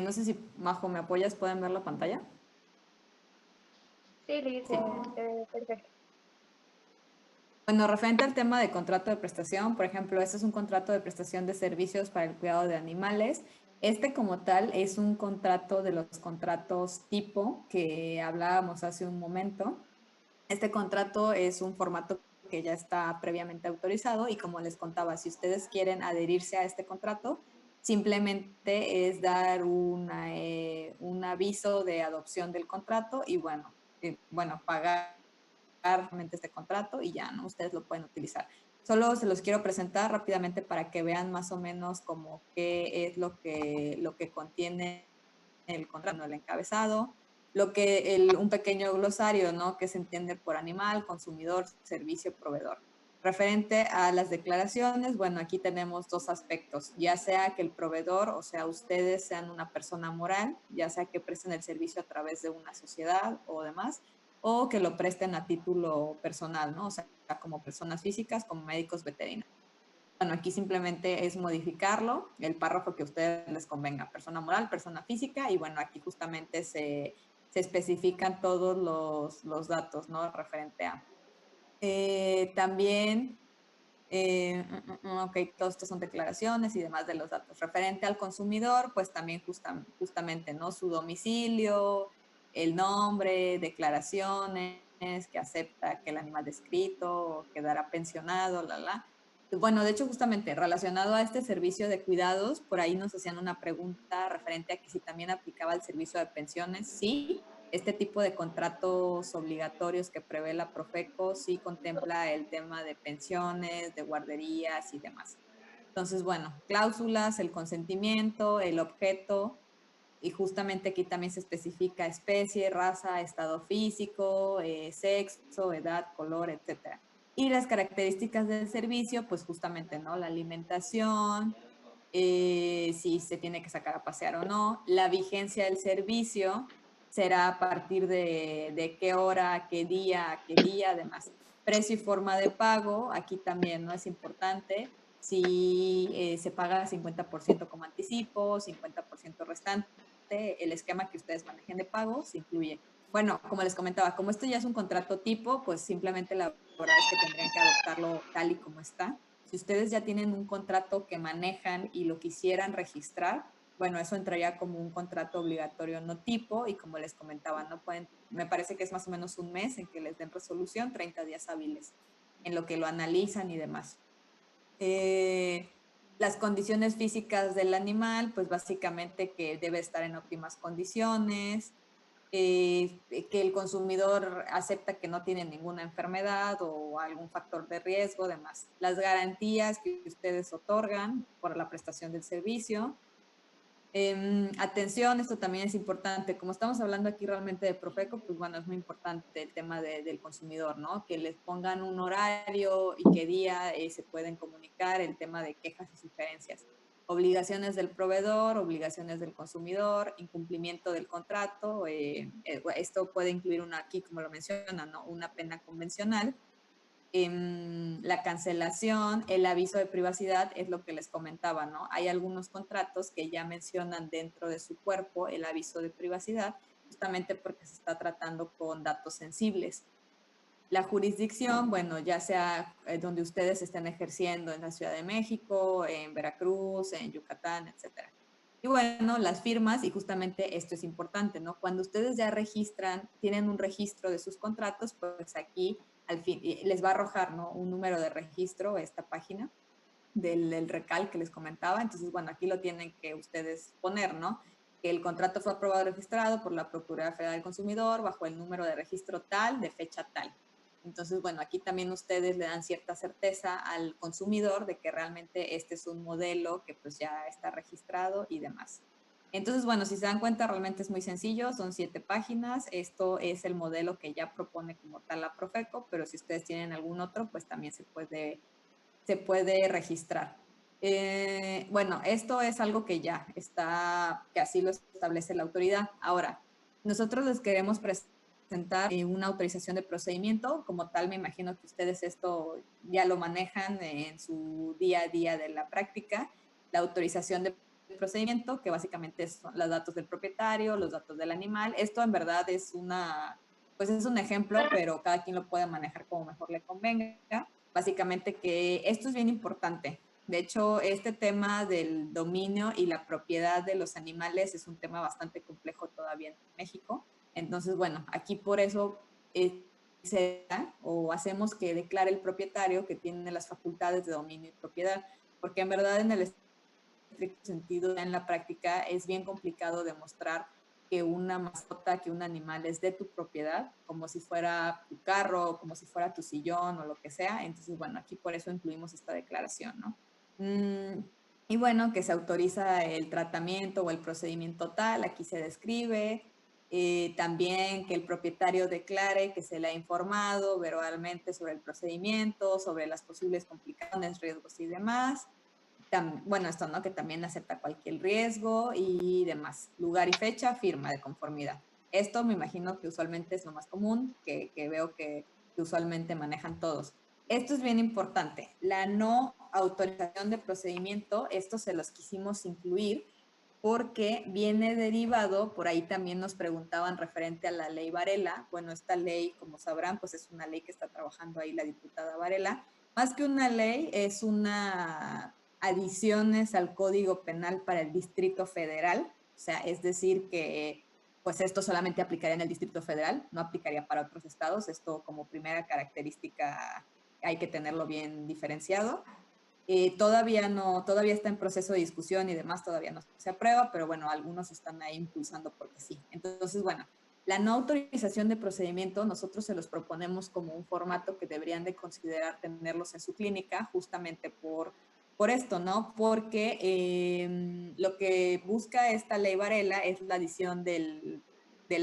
no sé si, Majo, ¿me apoyas? ¿Pueden ver la pantalla? Sí, Liz, Sí. se ve perfecto. Bueno, referente al tema de contrato de prestación, por ejemplo, este es un contrato de prestación de servicios para el cuidado de animales. Este como tal es un contrato de los contratos tipo que hablábamos hace un momento. Este contrato es un formato que ya está previamente autorizado y como les contaba, si ustedes quieren adherirse a este contrato, simplemente es dar un aviso de adopción del contrato y bueno, pagar realmente este contrato y ya, ¿no? Ustedes lo pueden utilizar. Solo se los quiero presentar rápidamente para que vean más o menos como qué es lo que contiene el contrato, el encabezado, un pequeño glosario, ¿no? Que se entiende por animal, consumidor, servicio, proveedor. Referente a las declaraciones, bueno, aquí tenemos dos aspectos, ya sea que el proveedor, o sea, ustedes sean una persona moral, ya sea que presten el servicio a través de una sociedad o demás, o que lo presten a título personal, ¿no? O sea, como personas físicas, como médicos veterinarios. Bueno, aquí simplemente es modificarlo, el párrafo que a ustedes les convenga, persona moral, persona física, y bueno, aquí justamente se especifican todos los datos, ¿no? Referente a. También, ok, todos estos son declaraciones y demás de los datos. Referente al consumidor, pues también justamente, ¿no? Su domicilio, el nombre, declaraciones, que acepta que el animal descrito quedará pensionado, Bueno, de hecho, justamente relacionado a este servicio de cuidados, por ahí nos hacían una pregunta referente a que si también aplicaba el servicio de pensiones. Sí, este tipo de contratos obligatorios que prevé la Profeco sí contempla el tema de pensiones, de guarderías y demás. Entonces, bueno, cláusulas, el consentimiento, el objeto, y justamente aquí también se especifica especie, raza, estado físico, sexo, edad, color, etcétera. Y las características del servicio, pues justamente, ¿no? La alimentación, si se tiene que sacar a pasear o no, la vigencia del servicio será a partir de qué hora, qué día, además. Precio y forma de pago, aquí también no es importante si se paga 50% como anticipo, 50% restante, el esquema que ustedes manejen de pago se incluye. Bueno, como les comentaba, como esto ya es un contrato tipo, pues simplemente la verdad es que tendrían que adoptarlo tal y como está. Si ustedes ya tienen un contrato que manejan y lo quisieran registrar, bueno, eso entraría como un contrato obligatorio no tipo y como les comentaba, no pueden, me parece que es más o menos un mes en que les den resolución, 30 días hábiles, en lo que lo analizan y demás. Las condiciones físicas del animal, pues básicamente que debe estar en óptimas condiciones, que el consumidor acepta que no tiene ninguna enfermedad o algún factor de riesgo, demás. Las garantías que ustedes otorgan por la prestación del servicio. Atención, esto también es importante. Como estamos hablando aquí realmente de Profeco, pues bueno, es muy importante el tema del consumidor, ¿no? Que les pongan un horario y qué día se pueden comunicar, el tema de quejas y sugerencias. Obligaciones del proveedor, obligaciones del consumidor, incumplimiento del contrato. Esto puede incluir aquí, como lo mencionan, ¿no? Una pena convencional. La cancelación, el aviso de privacidad es lo que les comentaba, ¿no? Hay algunos contratos que ya mencionan dentro de su cuerpo el aviso de privacidad, justamente porque se está tratando con datos sensibles. La jurisdicción, bueno, ya sea donde ustedes estén ejerciendo en la Ciudad de México, en Veracruz, en Yucatán, etcétera. Y bueno, las firmas, y justamente esto es importante, ¿no? Cuando ustedes ya registran, tienen un registro de sus contratos, pues aquí al fin les va a arrojar, ¿no? Un número de registro, esta página del RECAL que les comentaba. Entonces, bueno, aquí lo tienen que ustedes poner, ¿no? Que el contrato fue aprobado y registrado por la Procuraduría Federal del Consumidor bajo el número de registro tal, de fecha tal. Entonces, bueno, aquí también ustedes le dan cierta certeza al consumidor de que realmente este es un modelo que pues ya está registrado y demás. Entonces, bueno, si se dan cuenta, realmente es muy sencillo, son 7 páginas. Esto es el modelo que ya propone como tal la Profeco, pero si ustedes tienen algún otro, pues también se puede registrar. Bueno, esto es algo que ya está, que así lo establece la autoridad. Ahora, nosotros les queremos presentar una autorización de procedimiento. Como tal, me imagino que ustedes esto ya lo manejan en su día a día de la práctica. La autorización de procedimiento, que básicamente son los datos del propietario, los datos del animal. Esto en verdad es pues es un ejemplo, pero cada quien lo puede manejar como mejor le convenga. Básicamente que esto es bien importante. De hecho, este tema del dominio y la propiedad de los animales es un tema bastante complejo todavía en México. Entonces, bueno, aquí por eso se da o hacemos que declare el propietario que tiene las facultades de dominio y propiedad, porque en verdad en el estricto sentido, en la práctica es bien complicado demostrar que una mascota, que un animal es de tu propiedad, como si fuera tu carro, como si fuera tu sillón o lo que sea. Entonces, bueno, aquí por eso incluimos esta declaración, ¿no? Y bueno, que se autoriza el tratamiento o el procedimiento tal, aquí se describe. También que el propietario declare que se le ha informado verbalmente sobre el procedimiento, sobre las posibles complicaciones, riesgos y demás. Bueno, esto, ¿no? Que también acepta cualquier riesgo y demás. Lugar y fecha, firma de conformidad. Esto me imagino que usualmente es lo más común, que veo que usualmente manejan todos. Esto es bien importante. La no autorización de procedimiento, esto se los quisimos incluir porque viene derivado, por ahí también nos preguntaban referente a la ley Varela. Bueno, esta ley, como sabrán, pues es una ley que está trabajando ahí la diputada Varela. Más que una ley, es una adiciones al Código Penal para el Distrito Federal. O sea, es decir que pues esto solamente aplicaría en el Distrito Federal, no aplicaría para otros estados. Esto como primera característica hay que tenerlo bien diferenciado. Todavía está en proceso de discusión y demás, todavía no se aprueba, pero bueno, algunos están ahí impulsando porque sí. Entonces, bueno, la no autorización de procedimiento, nosotros se los proponemos como un formato que deberían de considerar tenerlos en su clínica, justamente por esto, ¿no? Porque lo que busca esta ley Varela es la adición del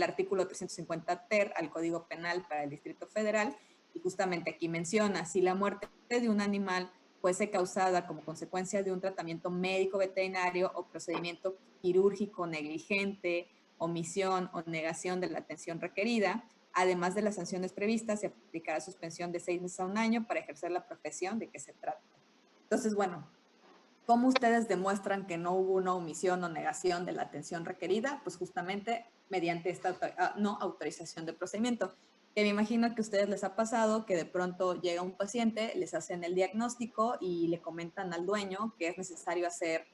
artículo 350 ter al Código Penal para el Distrito Federal, y justamente aquí menciona, si la muerte de un animal fuese causada como consecuencia de un tratamiento médico veterinario o procedimiento quirúrgico negligente, omisión o negación de la atención requerida, además de las sanciones previstas, se aplicará suspensión de 6 meses a un año para ejercer la profesión de que se trata. Entonces, bueno, ¿cómo ustedes demuestran que no hubo una omisión o negación de la atención requerida? Pues justamente mediante esta no autorización de procedimiento. Que me imagino que a ustedes les ha pasado que de pronto llega un paciente, les hacen el diagnóstico y le comentan al dueño que es necesario hacer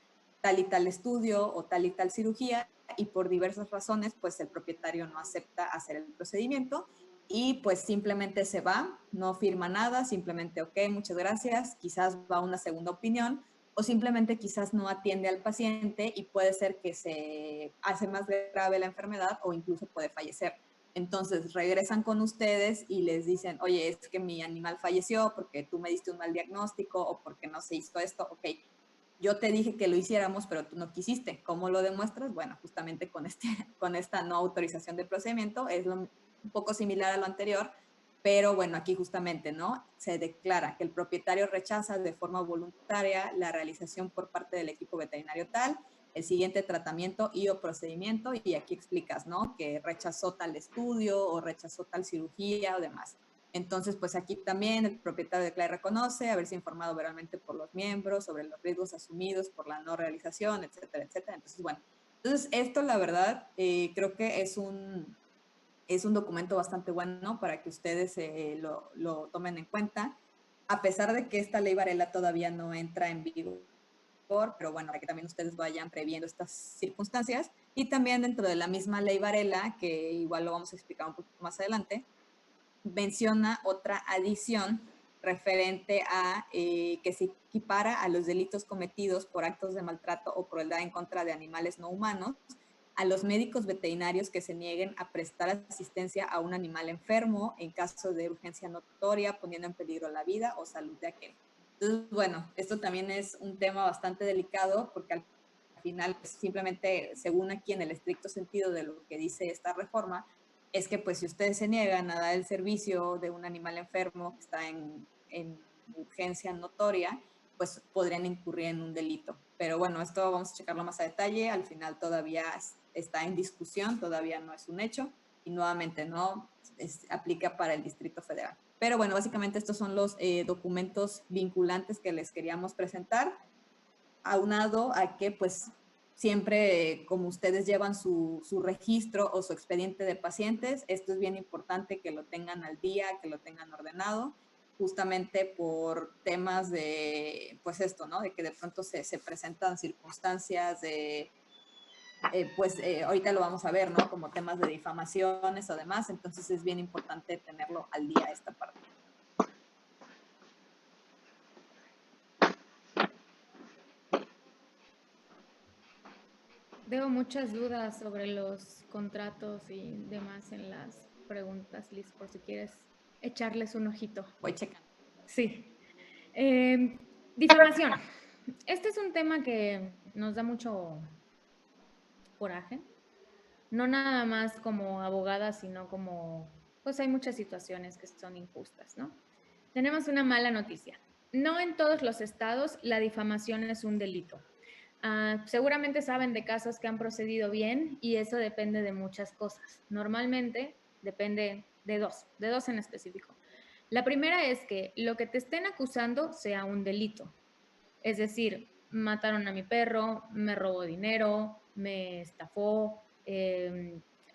tal y tal estudio o tal y tal cirugía, y por diversas razones pues el propietario no acepta hacer el procedimiento y pues simplemente se va, no firma nada, simplemente ok, muchas gracias, quizás va a una segunda opinión o simplemente quizás no atiende al paciente y puede ser que se hace más grave la enfermedad o incluso puede fallecer. Entonces regresan con ustedes y les dicen, oye, es que mi animal falleció porque tú me diste un mal diagnóstico o porque no se hizo esto. Ok, yo te dije que lo hiciéramos, pero tú no quisiste. ¿Cómo lo demuestras? Bueno, justamente con esta no autorización de procedimiento es un poco similar a lo anterior, pero bueno, aquí justamente, ¿no? Se declara que el propietario rechaza de forma voluntaria la realización por parte del equipo veterinario tal, el siguiente tratamiento y o procedimiento, y aquí explicas, ¿no? Que rechazó tal estudio o rechazó tal cirugía o demás. Entonces, pues aquí también el propietario declara y reconoce haberse informado verbalmente por los miembros sobre los riesgos asumidos por la no realización, etcétera, etcétera. Entonces, bueno, entonces esto la verdad creo que es un documento bastante bueno para que ustedes lo tomen en cuenta, a pesar de que esta ley Varela todavía no entra en vigor, pero bueno, para que también ustedes vayan previendo estas circunstancias. Y también dentro de la misma ley Varela, que igual lo vamos a explicar un poquito más adelante, menciona otra adición referente a que se equipara a los delitos cometidos por actos de maltrato o crueldad en contra de animales no humanos a los médicos veterinarios que se nieguen a prestar asistencia a un animal enfermo en caso de urgencia notoria, poniendo en peligro la vida o salud de aquel. Entonces, bueno, esto también es un tema bastante delicado porque al final, pues, simplemente, según aquí en el estricto sentido de lo que dice esta reforma, es que pues si ustedes se niegan a dar el servicio de un animal enfermo que está en urgencia notoria, pues podrían incurrir en un delito. Pero bueno, esto vamos a checarlo más a detalle. Al final todavía está en discusión, todavía no es un hecho y nuevamente no aplica para el Distrito Federal. Pero bueno, básicamente estos son los documentos vinculantes que les queríamos presentar, aunado a que pues siempre como ustedes llevan su registro o su expediente de pacientes, esto es bien importante que lo tengan al día, que lo tengan ordenado, justamente por temas de, pues esto, ¿no? De que de pronto se presentan circunstancias de, ahorita lo vamos a ver, ¿no? Como temas de difamaciones o demás, entonces es bien importante tenerlo al día esta parte. Veo muchas dudas sobre los contratos y demás en las preguntas, Liz, por si quieres echarles un ojito. Voy checando. Sí. Difamación. Este es un tema que nos da mucho coraje. No nada más como abogada, sino como, pues hay muchas situaciones que son injustas, ¿no? Tenemos una mala noticia. No en todos los estados la difamación es un delito. Seguramente saben de casos que han procedido bien y eso depende de muchas cosas. Normalmente depende de dos en específico. La primera es que lo que te estén acusando sea un delito. Es decir, mataron a mi perro, me robó dinero, me estafó,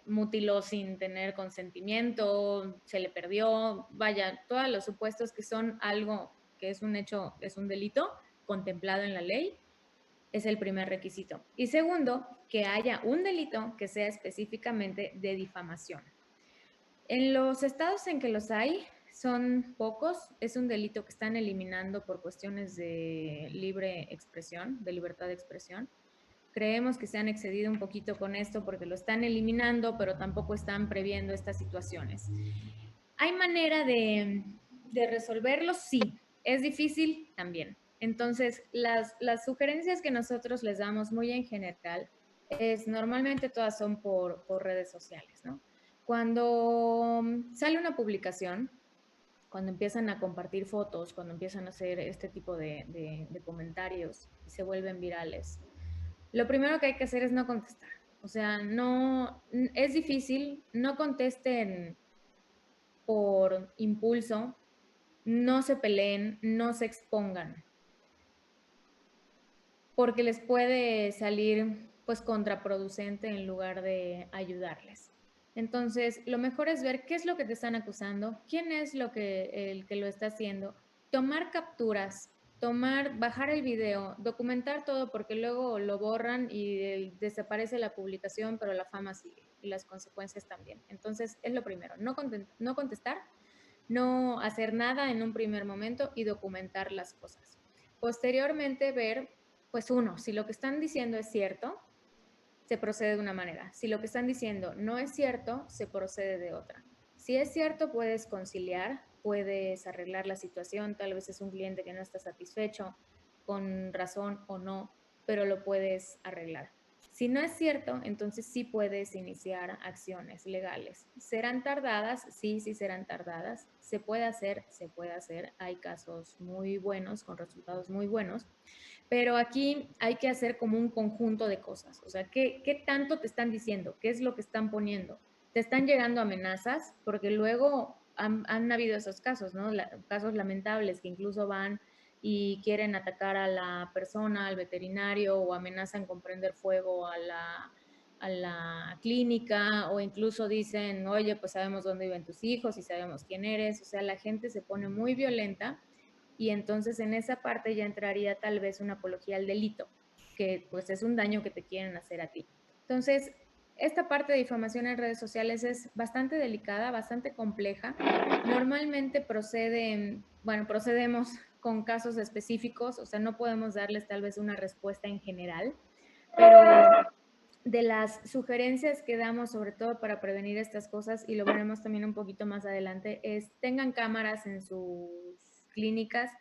mutiló sin tener consentimiento, se le perdió, vaya, todos los supuestos que son algo que es un hecho, es un delito contemplado en la ley, es el primer requisito. Y segundo, que haya un delito que sea específicamente de difamación. En los estados en que los hay, son pocos, es un delito que están eliminando por cuestiones de libre expresión, de libertad de expresión. Creemos que se han excedido un poquito con esto porque lo están eliminando, pero tampoco están previendo estas situaciones. ¿Hay manera de resolverlo? Sí. ¿Es difícil? También. Entonces, las sugerencias que nosotros les damos muy en general es, normalmente todas son por redes sociales, ¿no? Cuando sale una publicación, cuando empiezan a compartir fotos, cuando empiezan a hacer este tipo de comentarios y se vuelven virales, lo primero que hay que hacer es no contestar. O sea, no, es difícil, no contesten por impulso, no se peleen, no se expongan, porque les puede salir pues contraproducente en lugar de ayudarles. Entonces, lo mejor es ver qué es lo que te están acusando, quién es el que lo está haciendo, tomar capturas, bajar el video, documentar todo, porque luego lo borran y desaparece la publicación, pero la fama sigue y las consecuencias también. Entonces, es lo primero, no contestar, no hacer nada en un primer momento y documentar las cosas. Posteriormente, ver, pues uno, si lo que están diciendo es cierto, se procede de una manera. Si lo que están diciendo no es cierto, se procede de otra. Si es cierto, puedes conciliar, puedes arreglar la situación, tal vez es un cliente que no está satisfecho, con razón o no, pero lo puedes arreglar. Si no es cierto, entonces sí puedes iniciar acciones legales. ¿Serán tardadas? Sí, sí serán tardadas. Se puede hacer, se puede hacer. Hay casos muy buenos, con resultados muy buenos. Pero aquí hay que hacer como un conjunto de cosas. O sea, ¿qué tanto te están diciendo? ¿Qué es lo que están poniendo? ¿Te están llegando amenazas? Porque luego han habido esos casos, ¿no? Casos lamentables que incluso van y quieren atacar a la persona, al veterinario, o amenazan con prender fuego a la clínica, o incluso dicen, oye, pues sabemos dónde viven tus hijos y sabemos quién eres. O sea, la gente se pone muy violenta y entonces en esa parte ya entraría tal vez una apología al delito, que pues es un daño que te quieren hacer a ti. Entonces, esta parte de difamación en redes sociales es bastante delicada, bastante compleja. Normalmente procedemos con casos específicos, o sea, no podemos darles tal vez una respuesta en general, pero de las sugerencias que damos, sobre todo para prevenir estas cosas, y lo veremos también un poquito más adelante, es tengan cámaras en sus clínicas,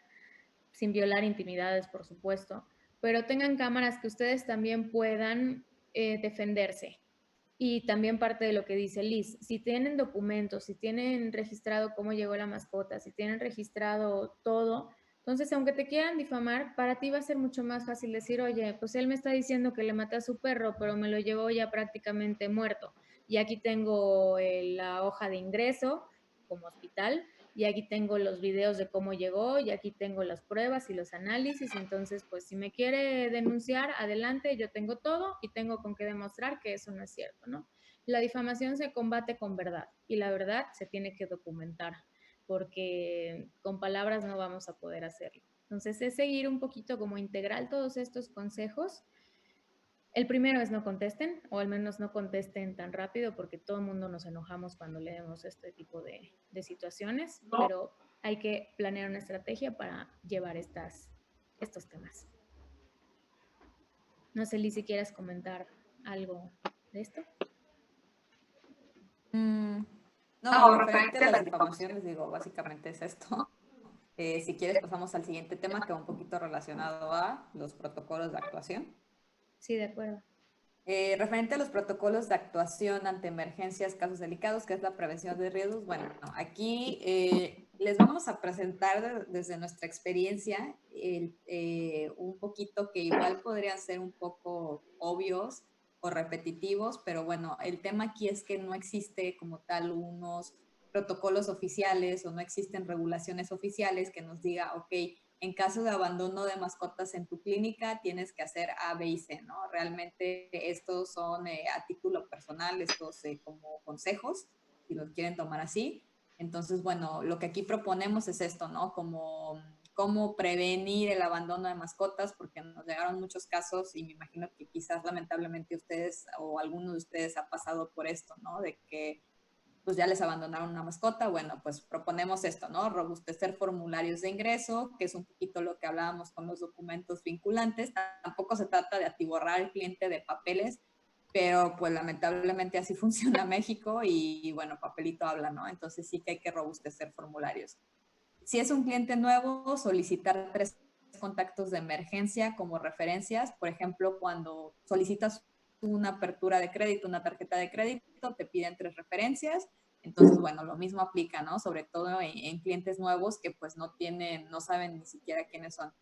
sin violar intimidades, por supuesto, pero tengan cámaras que ustedes también puedan defenderse. Y también parte de lo que dice Liz, si tienen documentos, si tienen registrado cómo llegó la mascota, si tienen registrado todo, entonces aunque te quieran difamar, para ti va a ser mucho más fácil decir, oye, pues él me está diciendo que le maté a su perro, pero me lo llevó ya prácticamente muerto. Y aquí tengo la hoja de ingreso como hospital, y aquí tengo los videos de cómo llegó, y aquí tengo las pruebas y los análisis, entonces pues si me quiere denunciar, adelante, yo tengo todo y tengo con qué demostrar que eso no es cierto, ¿no? La difamación se combate con verdad y la verdad se tiene que documentar porque con palabras no vamos a poder hacerlo. Entonces es seguir un poquito como integral todos estos consejos. El primero es no contesten, o al menos no contesten tan rápido, porque todo el mundo nos enojamos cuando leemos este tipo de situaciones, pero hay que planear una estrategia para llevar estos temas. No sé, Liz, si quieres comentar algo de esto. No, referente a las difamaciones, digo, básicamente es esto. Si quieres, pasamos al siguiente tema que va un poquito relacionado a los protocolos de actuación. Sí, de acuerdo. Referente a los protocolos de actuación ante emergencias, casos delicados, que es la prevención de riesgos, bueno, aquí les vamos a presentar desde nuestra experiencia un poquito que igual podrían ser un poco obvios o repetitivos, pero bueno, el tema aquí es que no existe como tal unos protocolos oficiales o no existen regulaciones oficiales que nos diga, ok, en caso de abandono de mascotas en tu clínica, tienes que hacer A, B y C, ¿no? Realmente estos son a título personal, estos como consejos, si los quieren tomar así. Entonces, bueno, lo que aquí proponemos es esto, ¿no? Como cómo prevenir el abandono de mascotas, porque nos llegaron muchos casos y me imagino que quizás lamentablemente ustedes o alguno de ustedes ha pasado por esto, ¿no? De que pues ya les abandonaron una mascota. Bueno, pues proponemos esto, ¿no? Robustecer formularios de ingreso, que es un poquito lo que hablábamos con los documentos vinculantes. Tampoco se trata de atiborrar al cliente de papeles, pero pues lamentablemente así funciona México y bueno, papelito habla, ¿no? Entonces sí que hay que robustecer formularios. Si es un cliente nuevo, solicitar 3 contactos de emergencia como referencias. Por ejemplo, cuando solicitas una apertura de crédito, una tarjeta de crédito, te piden 3 referencias. Entonces, bueno, lo mismo aplica, ¿no? Sobre todo en clientes nuevos que pues no saben ni siquiera quiénes son.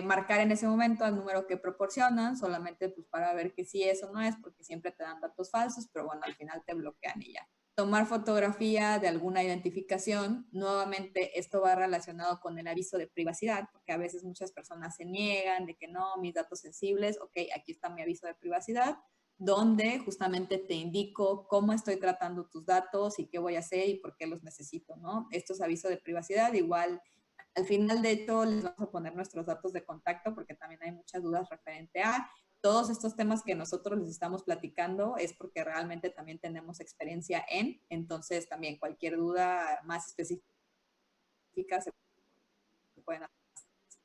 Marcar en ese momento el número que proporcionan, solamente pues para ver que sí es o no es, porque siempre te dan datos falsos, pero bueno, al final te bloquean y ya. Tomar fotografía de alguna identificación. Nuevamente, esto va relacionado con el aviso de privacidad, porque a veces muchas personas se niegan de que no, mis datos sensibles, ok, aquí está mi aviso de privacidad, donde justamente te indico cómo estoy tratando tus datos y qué voy a hacer y por qué los necesito, ¿no? Estos avisos de privacidad, igual, al final de esto les vamos a poner nuestros datos de contacto, porque también hay muchas dudas referente a todos estos temas que nosotros les estamos platicando es porque realmente también tenemos experiencia entonces también cualquier duda más específica se pueden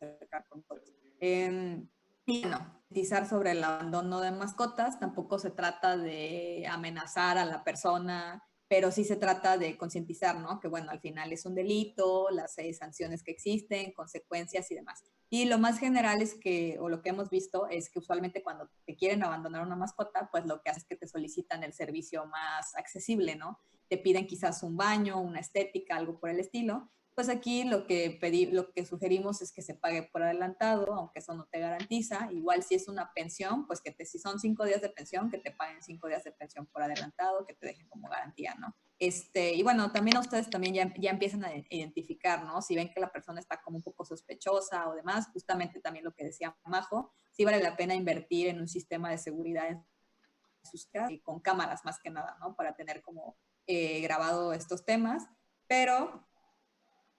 acercar con nosotros. Y bueno, concientizar sobre el abandono de mascotas, tampoco se trata de amenazar a la persona, pero sí se trata de concientizar, ¿no? Que bueno, al final es un delito, las sanciones que existen, consecuencias y demás. Y lo más general es que, o lo que hemos visto, es que usualmente cuando te quieren abandonar una mascota, pues lo que hace es que te solicitan el servicio más accesible, ¿no? Te piden quizás un baño, una estética, algo por el estilo. Pues aquí lo que sugerimos es que se pague por adelantado, aunque eso no te garantiza. Igual si es una pensión, pues si son 5 días de pensión, que te paguen 5 días de pensión por adelantado, que te dejen como garantía, ¿no? Y bueno, también a ustedes también ya empiezan a identificar, ¿no? Si ven que la persona está como un poco sospechosa o demás, justamente también lo que decía Majo, sí vale la pena invertir en un sistema de seguridad en sus casas y con cámaras más que nada, ¿no? Para tener como grabado estos temas, pero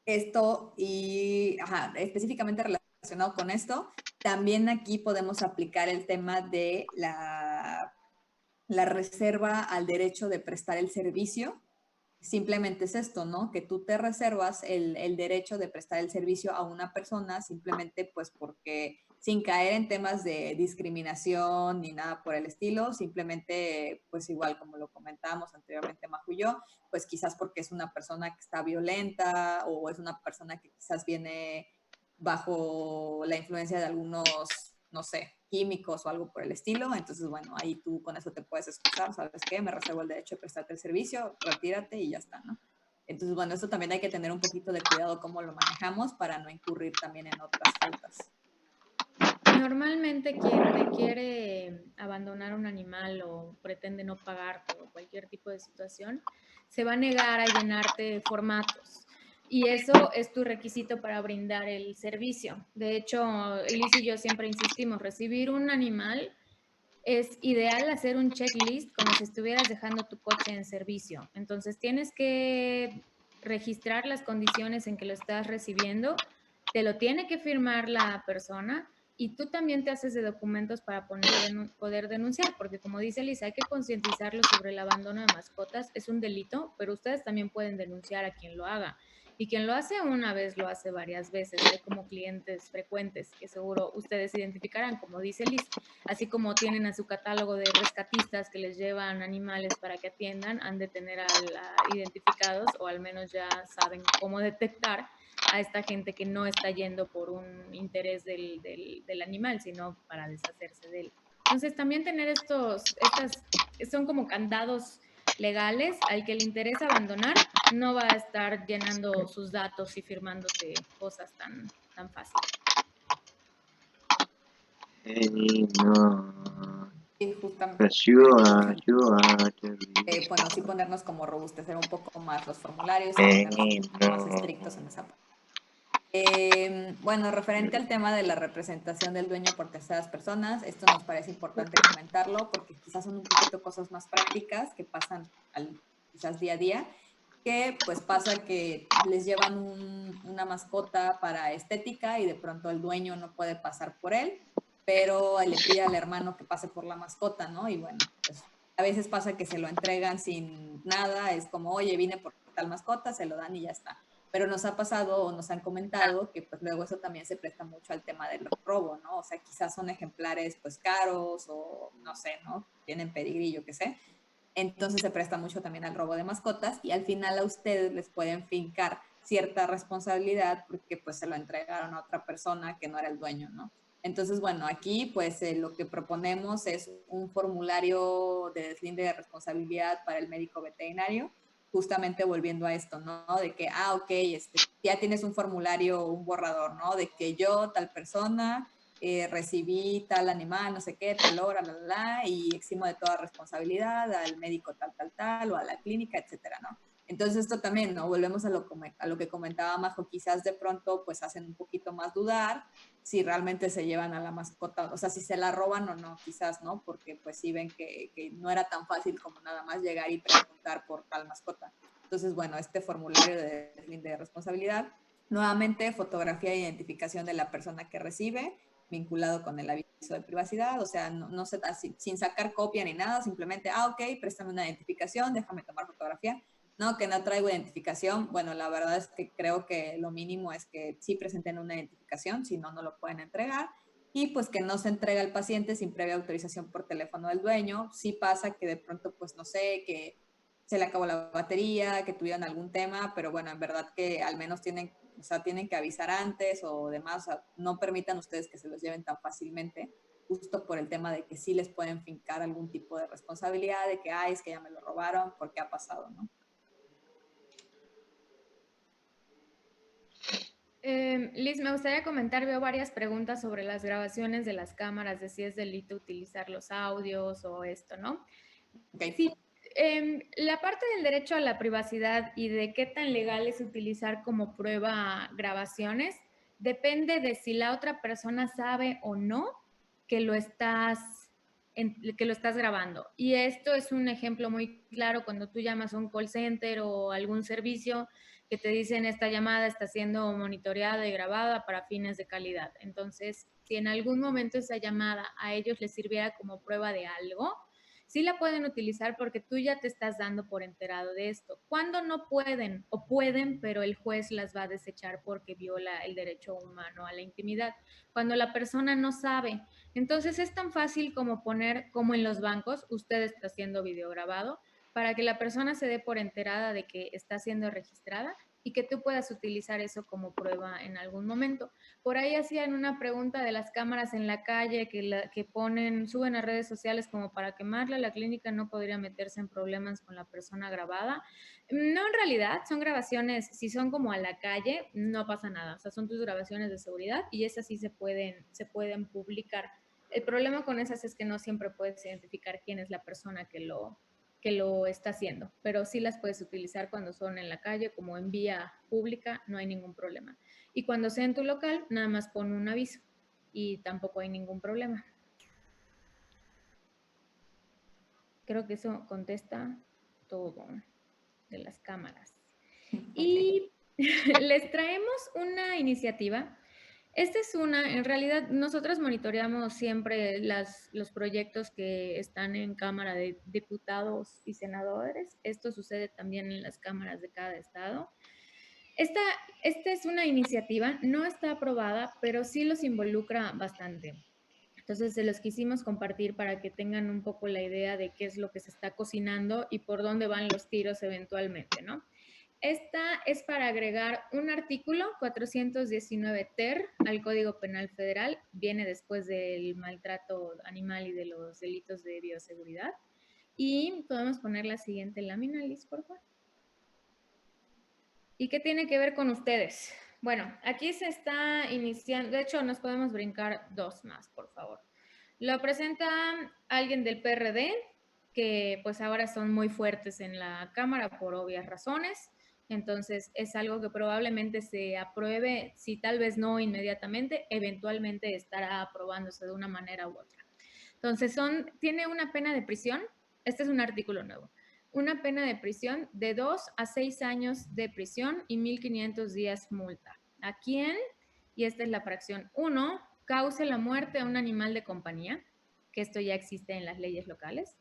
esto y específicamente relacionado con esto, también aquí podemos aplicar el tema de la reserva al derecho de prestar el servicio. Simplemente es esto, ¿no? Que tú te reservas el derecho de prestar el servicio a una persona simplemente pues porque sin caer en temas de discriminación ni nada por el estilo, simplemente pues igual como lo comentábamos anteriormente Maju y yo, pues quizás porque es una persona que está violenta o es una persona que quizás viene bajo la influencia de algunos, no sé, químicos o algo por el estilo. Entonces, bueno, ahí tú con eso te puedes excusar, ¿sabes qué? Me reservo el derecho de prestarte el servicio, retírate y ya está, ¿no? Entonces, bueno, eso también hay que tener un poquito de cuidado cómo lo manejamos para no incurrir también en otras faltas. Normalmente quien te quiere abandonar un animal o pretende no pagarte o cualquier tipo de situación, se va a negar a llenarte formatos. Y eso es tu requisito para brindar el servicio. De hecho, Liz y yo siempre insistimos, recibir un animal es ideal hacer un checklist como si estuvieras dejando tu coche en servicio. Entonces tienes que registrar las condiciones en que lo estás recibiendo, te lo tiene que firmar la persona y tú también te haces de documentos para poder denunciar, porque como dice Lisa, hay que concientizarlo sobre el abandono de mascotas. Es un delito, pero ustedes también pueden denunciar a quien lo haga. Y quien lo hace una vez, lo hace varias veces. Hay como clientes frecuentes que seguro ustedes identificarán, como dice Liz, así como tienen a su catálogo de rescatistas que les llevan animales para que atiendan, han de tener identificados o al menos ya saben cómo detectar a esta gente que no está yendo por un interés del animal, sino para deshacerse de él. Entonces, también tener son como candados legales al que le interesa abandonar, no va a estar llenando sus datos y firmándote cosas tan fácil. No. Sí, justamente. Bueno, sí ponernos como robustecer un poco más los formularios y ponernos un poco más estrictos en esa parte. Bueno, referente al tema de la representación del dueño por terceras personas, esto nos parece importante comentarlo porque quizás son un poquito cosas más prácticas que pasan quizás día a día, que pues pasa que les llevan una mascota para estética y de pronto el dueño no puede pasar por él, pero le pide al hermano que pase por la mascota, ¿no? Y bueno, pues a veces pasa que se lo entregan sin nada, es como, oye, vine por tal mascota, se lo dan y ya está. Pero nos ha pasado o nos han comentado que pues luego eso también se presta mucho al tema del robo, ¿no? O sea, quizás son ejemplares pues caros o no sé, ¿no? Tienen pedigrí, yo qué sé. Entonces se presta mucho también al robo de mascotas y al final a ustedes les pueden fincar cierta responsabilidad porque pues se lo entregaron a otra persona que no era el dueño, ¿no? Entonces, bueno, aquí pues lo que proponemos es un formulario de deslinde de responsabilidad para el médico veterinario, justamente volviendo a esto, ¿no? De que, ok, ya tienes un formulario, un borrador, ¿no? De que yo, tal persona, recibí tal animal, no sé qué, tal hora, y eximo de toda responsabilidad al médico tal, o a la clínica, etcétera, ¿no? Entonces esto también, ¿no? Volvemos a lo que comentaba Majo, quizás de pronto pues hacen un poquito más dudar si realmente se llevan a la mascota, o sea, si se la roban o no, quizás, ¿no? Porque pues sí ven que no era tan fácil como nada más llegar y preguntar por tal mascota. Entonces, bueno, este formulario de deslinde de responsabilidad, nuevamente fotografía e identificación de la persona que recibe, vinculado con el aviso de privacidad, o sea, no se da sin sacar copia ni nada, simplemente, ok, préstame una identificación, déjame tomar fotografía. No, que no traigo identificación. Bueno, la verdad es que creo que lo mínimo es que sí presenten una identificación, si no, no lo pueden entregar. Y pues que no se entrega al paciente sin previa autorización por teléfono del dueño. Sí pasa que de pronto, pues no sé, que se le acabó la batería, que tuvieron algún tema, pero bueno, en verdad que al menos tienen que avisar antes o demás, o sea, no permitan ustedes que se los lleven tan fácilmente, justo por el tema de que sí les pueden fincar algún tipo de responsabilidad, de que, ay, es que ya me lo robaron, porque ha pasado, ¿no? Liz, me gustaría comentar, veo varias preguntas sobre las grabaciones de las cámaras, de si es delito utilizar los audios o esto, ¿no? Okay. Sí, la parte del derecho a la privacidad y de qué tan legal es utilizar como prueba grabaciones depende de si la otra persona sabe o no que que lo estás grabando. Y esto es un ejemplo muy claro cuando tú llamas a un call center o algún servicio que te dicen esta llamada está siendo monitoreada y grabada para fines de calidad. Entonces, si en algún momento esa llamada a ellos les sirviera como prueba de algo, sí la pueden utilizar porque tú ya te estás dando por enterado de esto. Cuando no pueden o pueden, pero el juez las va a desechar porque viola el derecho humano a la intimidad. Cuando la persona no sabe. Entonces es tan fácil como poner, como en los bancos, usted está siendo videograbado, para que la persona se dé por enterada de que está siendo registrada y que tú puedas utilizar eso como prueba en algún momento. Por ahí hacían una pregunta de las cámaras en la calle que suben a redes sociales como para quemarla, la clínica no podría meterse en problemas con la persona grabada. No, en realidad, son grabaciones, si son como a la calle, no pasa nada, o sea, son tus grabaciones de seguridad y esas sí se pueden publicar. El problema con esas es que no siempre puedes identificar quién es la persona que lo está haciendo, pero sí las puedes utilizar cuando son en la calle, como en vía pública, no hay ningún problema. Y cuando sea en tu local, nada más pon un aviso y tampoco hay ningún problema. Creo que eso contesta todo de las cámaras. Y les traemos una iniciativa. Esta es en realidad nosotros monitoreamos siempre los proyectos que están en Cámara de Diputados y Senadores. Esto sucede también en las cámaras de cada estado. Esta es una iniciativa, no está aprobada, pero sí los involucra bastante. Entonces se los quisimos compartir para que tengan un poco la idea de qué es lo que se está cocinando y por dónde van los tiros eventualmente, ¿no? Esta es para agregar un artículo 419 ter al Código Penal Federal, viene después del maltrato animal y de los delitos de bioseguridad. Y podemos poner la siguiente lámina, Liz, por favor. ¿Y qué tiene que ver con ustedes? Bueno, aquí se está iniciando, de hecho nos podemos brincar dos más, por favor. Lo presenta alguien del PRD, que pues ahora son muy fuertes en la Cámara por obvias razones. Entonces es algo que probablemente se apruebe, si tal vez no inmediatamente, eventualmente estará aprobándose de una manera u otra. Entonces tiene una pena de prisión, este es un artículo nuevo, una pena de prisión de 2 a 6 años de prisión y 1,500 días multa. ¿A quién? Y esta es la fracción 1, cause la muerte a un animal de compañía, que esto ya existe en las leyes locales,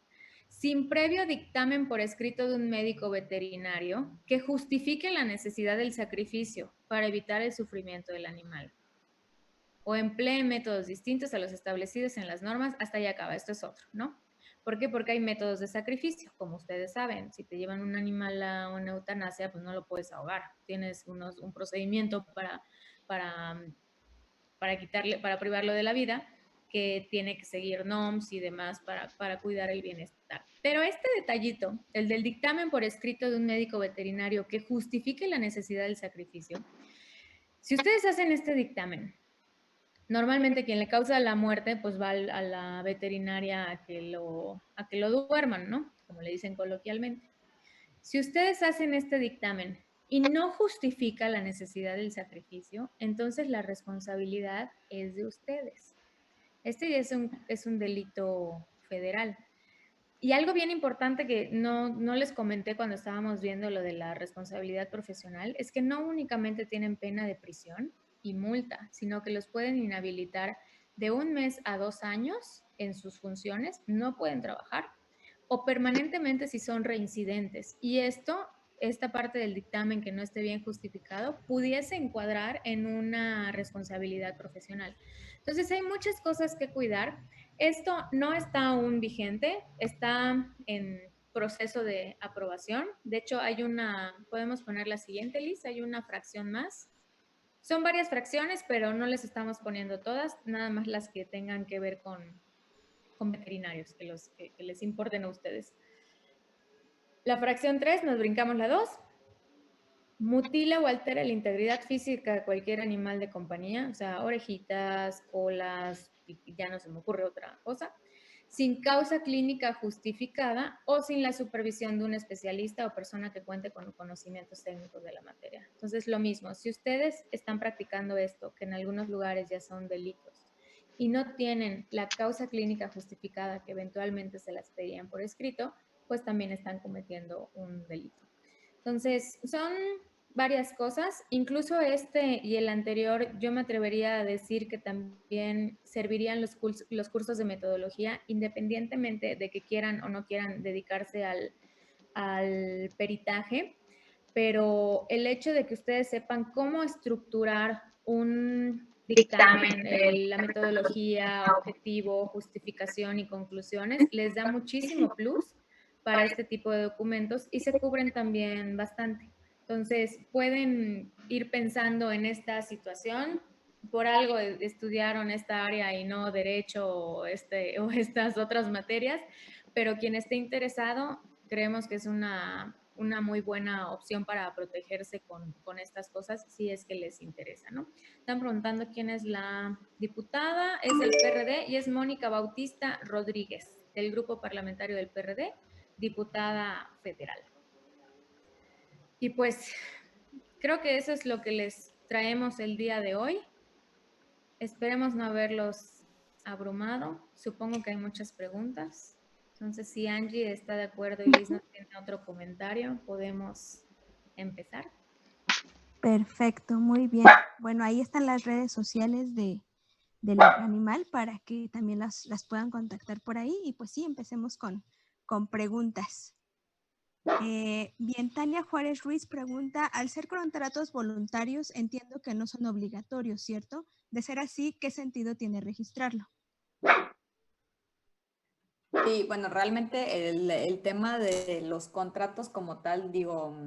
sin previo dictamen por escrito de un médico veterinario que justifique la necesidad del sacrificio para evitar el sufrimiento del animal, o emplee métodos distintos a los establecidos en las normas, hasta ahí acaba, esto es otro, ¿no? ¿Por qué? Porque hay métodos de sacrificio, como ustedes saben. Si te llevan un animal a una eutanasia, pues no lo puedes ahogar. Tienes un procedimiento para privarlo de la vida, que tiene que seguir NOMS y demás para cuidar el bienestar. Pero este detallito, el del dictamen por escrito de un médico veterinario que justifique la necesidad del sacrificio, si ustedes hacen este dictamen, normalmente quien le causa la muerte, pues va a la veterinaria a que lo duerman, ¿no? Como le dicen coloquialmente. Si ustedes hacen este dictamen y no justifica la necesidad del sacrificio, entonces la responsabilidad es de ustedes. Este ya es un delito federal. Y algo bien importante que no les comenté cuando estábamos viendo lo de la responsabilidad profesional es que no únicamente tienen pena de prisión y multa, sino que los pueden inhabilitar de 1 mes a 2 años en sus funciones, no pueden trabajar, o permanentemente si son reincidentes. Y esta parte del dictamen que no esté bien justificado, pudiese encuadrar en una responsabilidad profesional. Entonces hay muchas cosas que cuidar. Esto no está aún vigente, está en proceso de aprobación. De hecho, podemos poner la siguiente, Liz, hay una fracción más. Son varias fracciones, pero no les estamos poniendo todas, nada más las que tengan que ver con veterinarios, que les importen a ustedes. La fracción 3, nos brincamos la 2. Mutila o altera la integridad física de cualquier animal de compañía, o sea, orejitas, colas, y ya no se me ocurre otra cosa, sin causa clínica justificada o sin la supervisión de un especialista o persona que cuente con conocimientos técnicos de la materia. Entonces, lo mismo, si ustedes están practicando esto, que en algunos lugares ya son delitos, y no tienen la causa clínica justificada que eventualmente se las pedían por escrito, pues también están cometiendo un delito. Entonces, son varias cosas, incluso este y el anterior, yo me atrevería a decir que también servirían los cursos de metodología, independientemente de que quieran o no quieran dedicarse al peritaje, pero el hecho de que ustedes sepan cómo estructurar un dictamen, la metodología, objetivo, justificación y conclusiones, les da muchísimo plus para este tipo de documentos y se cubren también bastante. Entonces, pueden ir pensando en esta situación. Por algo estudiaron esta área y no derecho o estas otras materias, pero quien esté interesado, creemos que es una muy buena opción para protegerse con estas cosas si es que les interesa, ¿no? Están preguntando quién es la diputada, es del PRD y es Mónica Bautista Rodríguez, del grupo parlamentario del PRD, diputada federal. Y pues creo que eso es lo que les traemos el día de hoy. Esperemos no haberlos abrumado. Supongo que hay muchas preguntas. Entonces, si Angie está de acuerdo y Liz no tiene otro comentario, podemos empezar. Perfecto, muy bien. Bueno, ahí están las redes sociales del animal para que también las puedan contactar por ahí. Y pues sí, empecemos con preguntas. Bien, Tania Juárez Ruiz pregunta, al ser contratos voluntarios, entiendo que no son obligatorios, ¿cierto? De ser así, ¿qué sentido tiene registrarlo? Sí, bueno, realmente el tema de los contratos como tal, digo,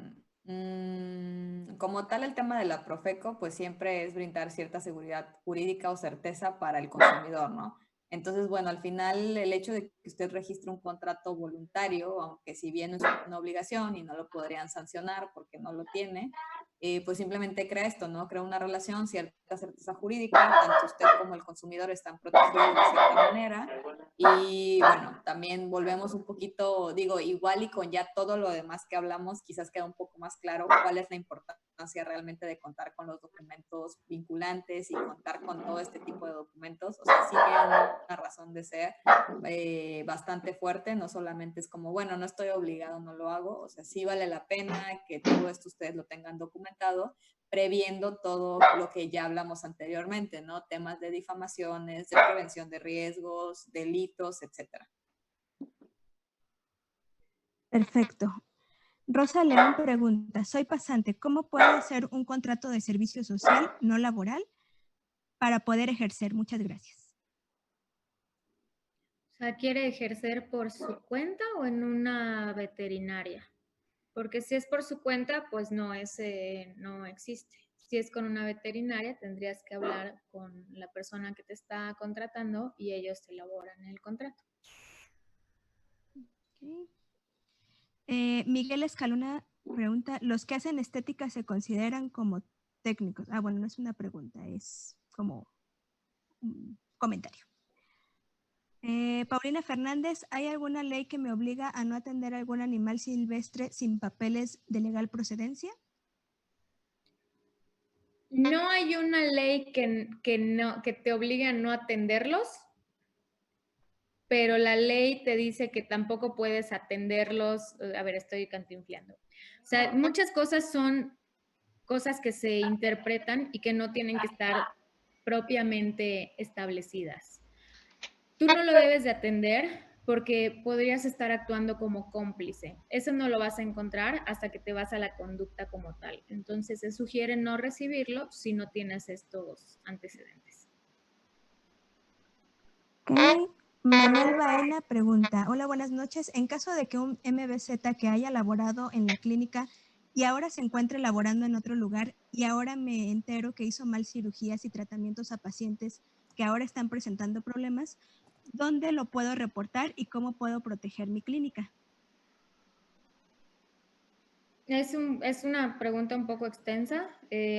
como tal el tema de la Profeco, pues siempre es brindar cierta seguridad jurídica o certeza para el consumidor, ¿no? Entonces, bueno, al final el hecho de que usted registre un contrato voluntario, aunque si bien no es una obligación y no lo podrían sancionar porque no lo tiene, pues simplemente crea esto, ¿no? Crea una relación, cierta certeza jurídica, tanto usted como el consumidor están protegidos de cierta manera. Y bueno, también volvemos un poquito, digo, igual y con ya todo lo demás que hablamos, quizás queda un poco más claro cuál es la importancia realmente de contar con los documentos vinculantes y contar con todo este tipo de documentos. O sea, sí tienen una razón de ser bastante fuerte, no solamente es como, bueno, no estoy obligado, no lo hago, o sea, sí vale la pena que todo esto ustedes lo tengan documentado, previendo todo lo que ya hablamos anteriormente, ¿no? Temas de difamaciones, de prevención de riesgos, delitos, etcétera. Perfecto. Rosa León pregunta, soy pasante, ¿cómo puedo hacer un contrato de servicio social no laboral para poder ejercer? Muchas gracias. O sea, ¿quiere ejercer por su cuenta o en una veterinaria? Porque si es por su cuenta, pues no, ese no existe. Si es con una veterinaria, tendrías que hablar con la persona que te está contratando y ellos te elaboran el contrato. Okay. Miguel Escalona pregunta, ¿los que hacen estética se consideran como técnicos? Ah, bueno, no es una pregunta, es como un comentario. Paulina Fernández, ¿hay alguna ley que me obliga a no atender a algún animal silvestre sin papeles de legal procedencia? No hay una ley que te obligue a no atenderlos, pero la ley te dice que tampoco puedes atenderlos. A ver, estoy cantinfleando. O sea, muchas cosas son cosas que se interpretan y que no tienen que estar propiamente establecidas. Tú no lo debes de atender porque podrías estar actuando como cómplice. Eso no lo vas a encontrar hasta que te vas a la conducta como tal. Entonces se sugiere no recibirlo si no tienes estos antecedentes. Okay. Manuel Baena pregunta, hola, buenas noches. En caso de que un MBZ que haya laborado en la clínica y ahora se encuentre laborando en otro lugar y ahora me entero que hizo mal cirugías y tratamientos a pacientes que ahora están presentando problemas, ¿dónde lo puedo reportar y cómo puedo proteger mi clínica? Es una pregunta un poco extensa.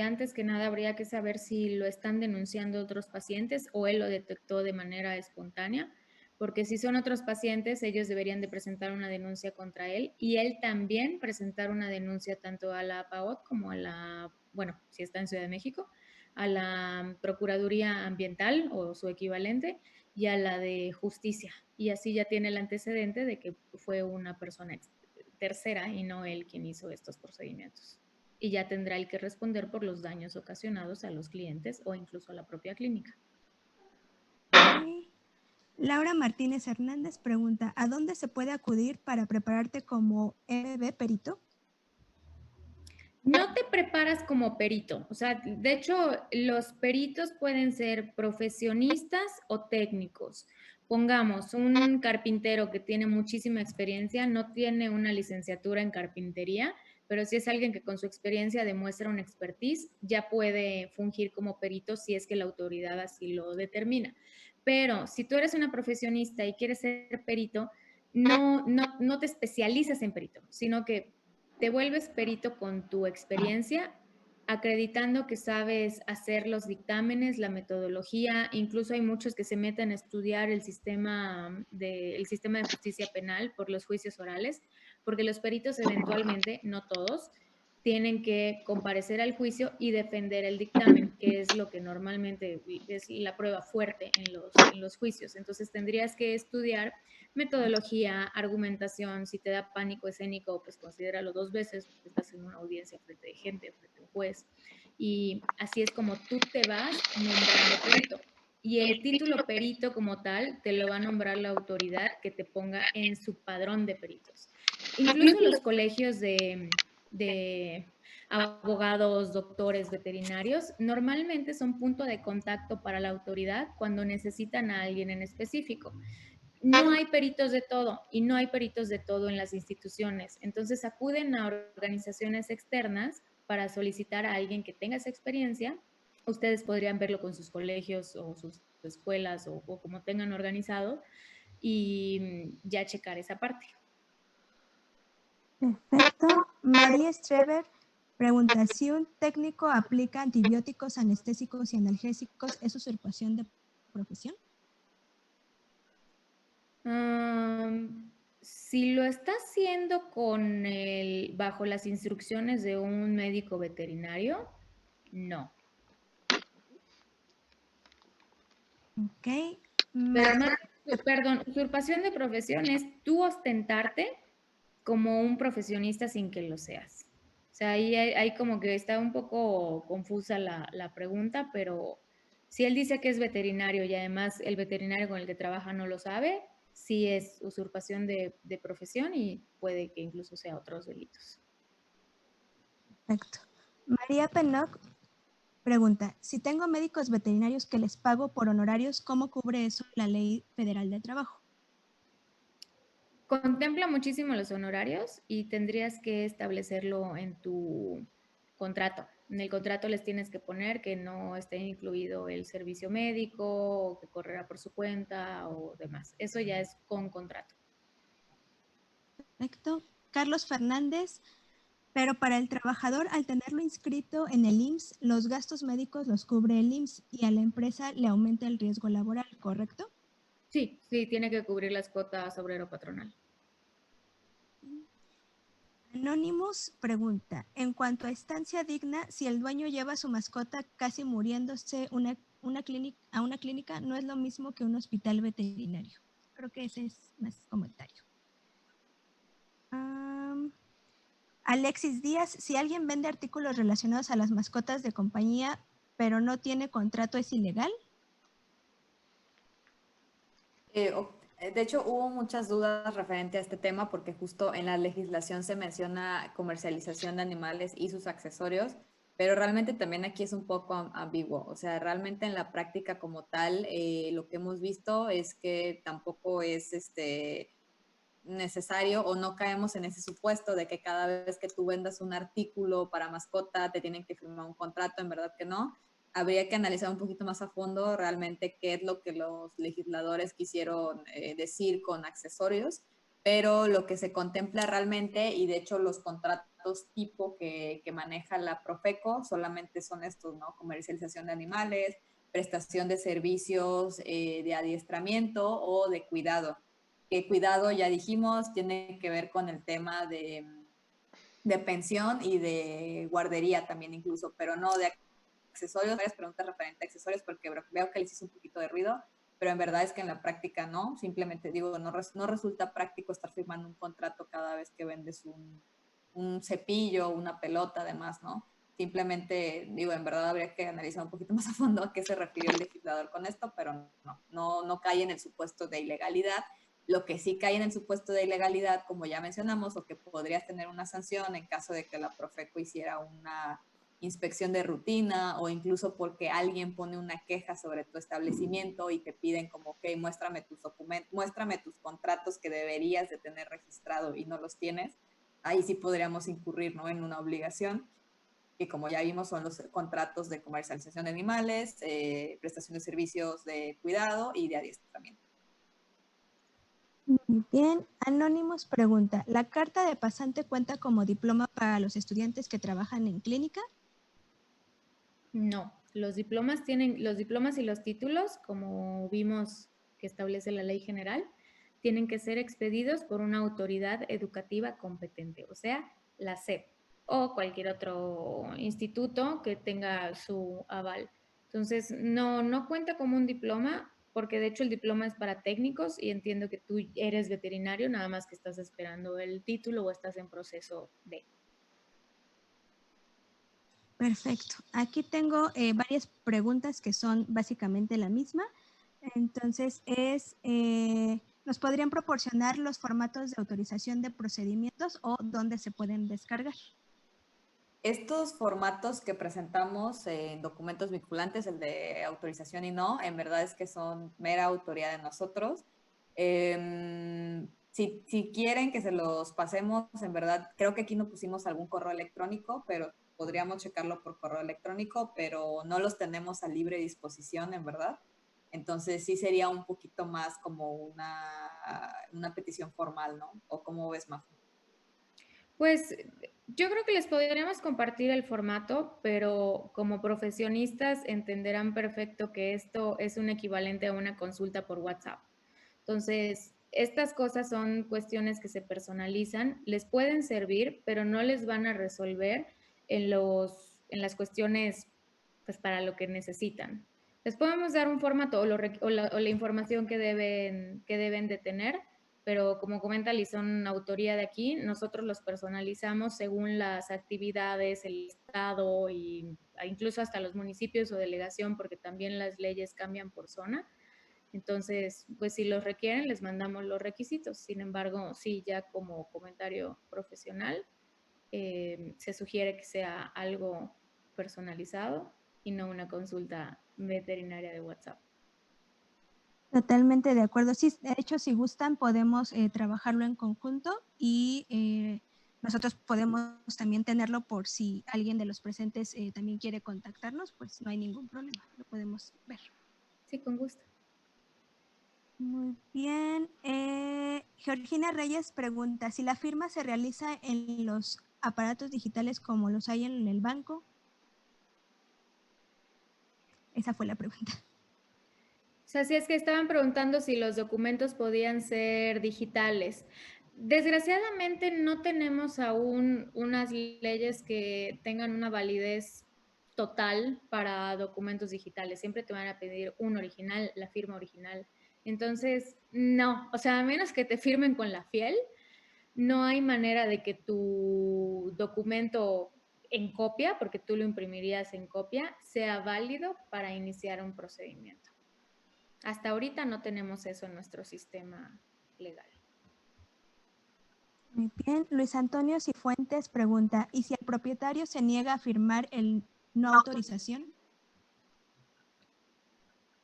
Antes que nada, habría que saber si lo están denunciando otros pacientes o él lo detectó de manera espontánea, porque si son otros pacientes, ellos deberían de presentar una denuncia contra él y él también presentar una denuncia tanto a la PAOT como a la, bueno, si está en Ciudad de México, a la Procuraduría Ambiental o su equivalente y a la de Justicia. Y así ya tiene el antecedente de que fue una persona tercera y no él quien hizo estos procedimientos. Y ya tendrá el que responder por los daños ocasionados a los clientes o incluso a la propia clínica. Okay. Laura Martínez Hernández pregunta, ¿a dónde se puede acudir para prepararte como MB perito? No te preparas como perito, o sea, de hecho, los peritos pueden ser profesionistas o técnicos. Pongamos un carpintero que tiene muchísima experiencia, no tiene una licenciatura en carpintería, pero si es alguien que con su experiencia demuestra una expertise, ya puede fungir como perito si es que la autoridad así lo determina. Pero si tú eres una profesionista y quieres ser perito, no te especializas en perito, sino que te vuelves perito con tu experiencia, acreditando que sabes hacer los dictámenes, la metodología. Incluso hay muchos que se meten a estudiar el sistema de justicia penal por los juicios orales, porque los peritos eventualmente, no todos, tienen que comparecer al juicio y defender el dictamen, que es lo que normalmente es la prueba fuerte en los juicios. Entonces tendrías que estudiar metodología, argumentación. Si te da pánico escénico, pues considéralo 2 veces, porque estás en una audiencia frente de gente, frente a un juez. Y así es como tú te vas nombrando perito. Y el título perito como tal te lo va a nombrar la autoridad que te ponga en su padrón de peritos. Incluso los colegios de abogados, doctores, veterinarios, normalmente son punto de contacto para la autoridad cuando necesitan a alguien en específico. No hay peritos de todo y no hay peritos de todo en las instituciones. Entonces acuden a organizaciones externas para solicitar a alguien que tenga esa experiencia. Ustedes podrían verlo con sus colegios o sus escuelas o como tengan organizado y ya checar esa parte. Perfecto. María Streber pregunta, si un técnico aplica antibióticos, anestésicos y analgésicos, ¿es usurpación de profesión? Si lo está haciendo bajo las instrucciones de un médico veterinario, no. Ok. Perdón, usurpación de profesión es tú ostentarte como un profesionista sin que lo seas. O sea, ahí hay como que está un poco confusa la pregunta, pero si él dice que es veterinario y además el veterinario con el que trabaja no lo sabe, sí es usurpación de profesión y puede que incluso sea otros delitos. Perfecto. María Penoc pregunta, si tengo médicos veterinarios que les pago por honorarios, ¿cómo cubre eso la Ley Federal del Trabajo? Contempla muchísimo los honorarios y tendrías que establecerlo en tu contrato. En el contrato les tienes que poner que no esté incluido el servicio médico o que correrá por su cuenta o demás. Eso ya es con contrato. Perfecto. Carlos Fernández, pero para el trabajador, al tenerlo inscrito en el IMSS, los gastos médicos los cubre el IMSS y a la empresa le aumenta el riesgo laboral, ¿correcto? Sí, tiene que cubrir las cuotas obrero patronal. Anonymous pregunta, en cuanto a estancia digna, si el dueño lleva a su mascota casi muriéndose a una clínica, no es lo mismo que un hospital veterinario. Creo que ese es más comentario. Alexis Díaz, si alguien vende artículos relacionados a las mascotas de compañía, pero no tiene contrato, ¿es ilegal? De hecho, hubo muchas dudas referente a este tema porque justo en la legislación se menciona comercialización de animales y sus accesorios, pero realmente también aquí es un poco ambiguo. O sea, realmente en la práctica como tal, lo que hemos visto es que tampoco es necesario o no caemos en ese supuesto de que cada vez que tú vendas un artículo para mascota te tienen que firmar un contrato, en verdad que no. Habría que analizar un poquito más a fondo realmente qué es lo que los legisladores quisieron decir con accesorios, pero lo que se contempla realmente, y de hecho los contratos tipo que maneja la Profeco solamente son estos, ¿no? Comercialización de animales, prestación de servicios de adiestramiento o de cuidado. Que cuidado, ya dijimos, tiene que ver con el tema de pensión y de guardería también incluso, pero no de accesorios. Varias preguntas referentes a accesorios porque veo que les hice un poquito de ruido, pero en verdad es que en la práctica no. Simplemente digo, no resulta práctico estar firmando un contrato cada vez que vendes un cepillo, una pelota, además, ¿no? Simplemente, digo, en verdad habría que analizar un poquito más a fondo a qué se refirió el legislador con esto, pero no cae en el supuesto de ilegalidad. Lo que sí cae en el supuesto de ilegalidad, como ya mencionamos, o que podrías tener una sanción en caso de que la Profeco hiciera una inspección de rutina o incluso porque alguien pone una queja sobre tu establecimiento y te piden como, ok, muéstrame tus documentos, muéstrame tus contratos que deberías de tener registrado y no los tienes. ahí sí podríamos incurrir, ¿no?, en una obligación, que como ya vimos son los contratos de comercialización de animales, prestación de servicios de cuidado y de adiestramiento. Muy bien. Anónimos pregunta, ¿la carta de pasante cuenta como diploma para los estudiantes que trabajan en clínica? No, los diplomas y los títulos, como vimos que establece la ley general, tienen que ser expedidos por una autoridad educativa competente, o sea, la SEP o cualquier otro instituto que tenga su aval. Entonces, no cuenta como un diploma, porque de hecho el diploma es para técnicos y entiendo que tú eres veterinario, nada más que estás esperando el título o estás en proceso de. Perfecto. Aquí tengo varias preguntas que son básicamente la misma. Entonces, ¿nos podrían proporcionar los formatos de autorización de procedimientos o dónde se pueden descargar? Estos formatos que presentamos en documentos vinculantes, el de autorización y no, en verdad es que son mera autoridad de nosotros. Si quieren que se los pasemos, en verdad, creo que aquí no pusimos algún correo electrónico, pero podríamos checarlo por correo electrónico, pero no los tenemos a libre disposición, en verdad. Entonces sí sería un poquito más como una petición formal, ¿no? ¿O cómo ves, Mafu? Pues yo creo que les podríamos compartir el formato, pero como profesionistas entenderán perfecto que esto es un equivalente a una consulta por WhatsApp. Entonces, estas cosas son cuestiones que se personalizan, les pueden servir, pero no les van a resolver en las cuestiones, pues, para lo que necesitan. Les podemos dar un formato o la información que deben de tener, pero como comenta Liz, son autoría de aquí, nosotros los personalizamos según las actividades, el estado e incluso hasta los municipios o delegación, porque también las leyes cambian por zona. Entonces, pues si los requieren, les mandamos los requisitos. Sin embargo, sí, ya como comentario profesional, se sugiere que sea algo personalizado y no una consulta veterinaria de WhatsApp. Totalmente de acuerdo. Sí, de hecho, si gustan, podemos trabajarlo en conjunto y nosotros podemos también tenerlo por si alguien de los presentes también quiere contactarnos, pues no hay ningún problema, lo podemos ver. Sí, con gusto. Muy bien. Georgina Reyes pregunta, si la firma se realiza en los aparatos digitales como los hay en el banco. Esa fue la pregunta. O sea, sí, es que estaban preguntando si los documentos podían ser digitales. Desgraciadamente no tenemos aún unas leyes que tengan una validez total para documentos digitales. Siempre te van a pedir un original, la firma original. Entonces, no, o sea, a menos que te firmen con la fiel, no hay manera de que tu documento en copia, porque tú lo imprimirías en copia, sea válido para iniciar un procedimiento. Hasta ahorita no tenemos eso en nuestro sistema legal. Muy bien. Luis Antonio Cifuentes pregunta, ¿y si el propietario se niega a firmar el no autorización?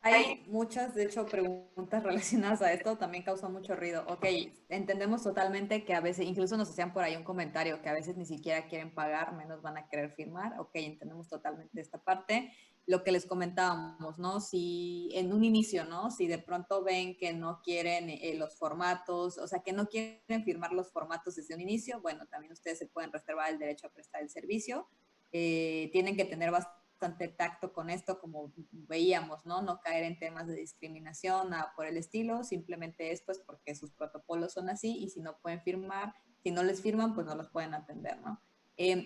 Hay muchas, de hecho, preguntas relacionadas a esto, también causa mucho ruido. Ok, entendemos totalmente que a veces, incluso nos hacían por ahí un comentario, que a veces ni siquiera quieren pagar, menos van a querer firmar. Ok, entendemos totalmente esta parte. Lo que les comentábamos, ¿no? Si en un inicio, ¿no? Si de pronto ven que no quieren los formatos, o sea, que no quieren firmar los formatos desde un inicio, bueno, también ustedes se pueden reservar el derecho a prestar el servicio. Tienen que tener bastante tacto con esto, como veíamos, ¿no? No caer en temas de discriminación, nada por el estilo, simplemente es pues porque sus protocolos son así y si no pueden firmar, si no les firman, pues no los pueden atender, ¿no?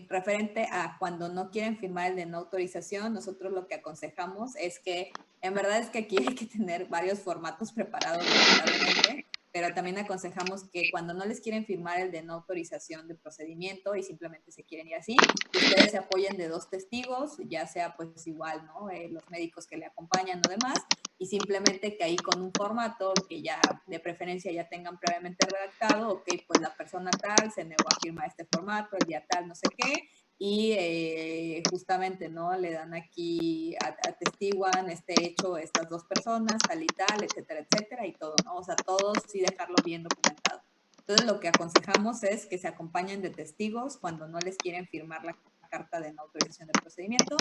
Referente a cuando no quieren firmar el de no autorización, nosotros lo que aconsejamos es que, en verdad es que aquí hay que tener varios formatos preparados, lamentablemente, pero también aconsejamos que cuando no les quieren firmar el de no autorización de procedimiento y simplemente se quieren ir así, que ustedes se apoyen de 2 testigos, ya sea pues igual, ¿no? Los médicos que le acompañan o demás, y simplemente que ahí con un formato que ya de preferencia ya tengan previamente redactado, ok, pues la persona tal se negó a firmar este formato, el día tal, no sé qué, y justamente, ¿no? Le dan aquí, atestiguan este hecho estas 2 personas, tal y tal, etcétera, etcétera, y todo, ¿no? O sea, todo sí dejarlo bien documentado. Entonces, lo que aconsejamos es que se acompañen de testigos cuando no les quieren firmar la carta de no autorización de procedimiento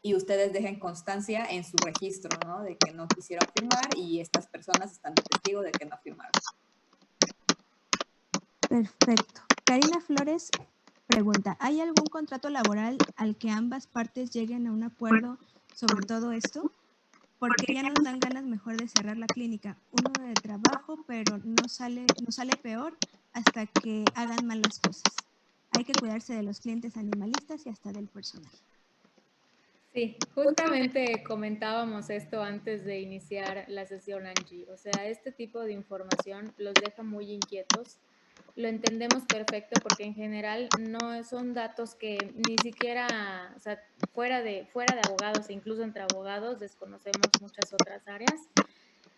y ustedes dejen constancia en su registro, ¿no? De que no quisieron firmar y estas personas están de testigo de que no firmaron. Perfecto. Karina Flores pregunta, ¿hay algún contrato laboral al que ambas partes lleguen a un acuerdo sobre todo esto? Porque ya nos dan ganas mejor de cerrar la clínica. Uno de trabajo, pero nos sale peor hasta que hagan mal las cosas. Hay que cuidarse de los clientes animalistas y hasta del personal. Sí, justamente comentábamos esto antes de iniciar la sesión, Angie. O sea, este tipo de información los deja muy inquietos. Lo entendemos perfecto porque en general no son datos que ni siquiera, o sea, fuera de abogados e incluso entre abogados desconocemos muchas otras áreas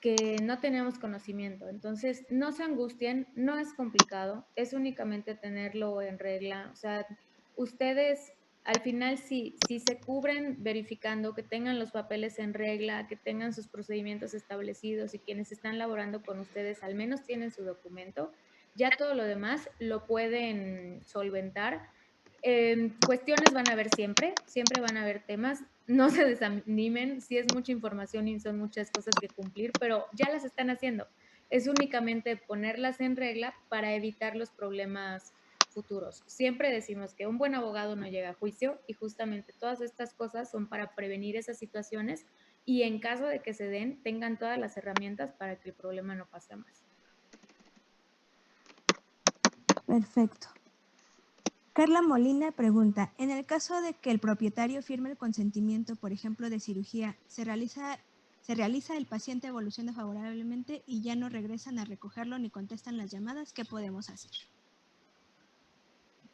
que no tenemos conocimiento. Entonces, no se angustien, no es complicado, es únicamente tenerlo en regla. O sea, ustedes al final si se cubren verificando que tengan los papeles en regla, que tengan sus procedimientos establecidos y quienes están laborando con ustedes al menos tienen su documento, ya todo lo demás lo pueden solventar. Cuestiones van a haber siempre, siempre van a haber temas, no se desanimen, sí es mucha información y son muchas cosas que cumplir, pero ya las están haciendo. Es únicamente ponerlas en regla para evitar los problemas futuros. Siempre decimos que un buen abogado no llega a juicio y justamente todas estas cosas son para prevenir esas situaciones y en caso de que se den, tengan todas las herramientas para que el problema no pase a más. Perfecto. Carla Molina pregunta, en el caso de que el propietario firme el consentimiento, por ejemplo, de cirugía, ¿se realiza el paciente evoluciona favorablemente y ya no regresan a recogerlo ni contestan las llamadas? ¿Qué podemos hacer?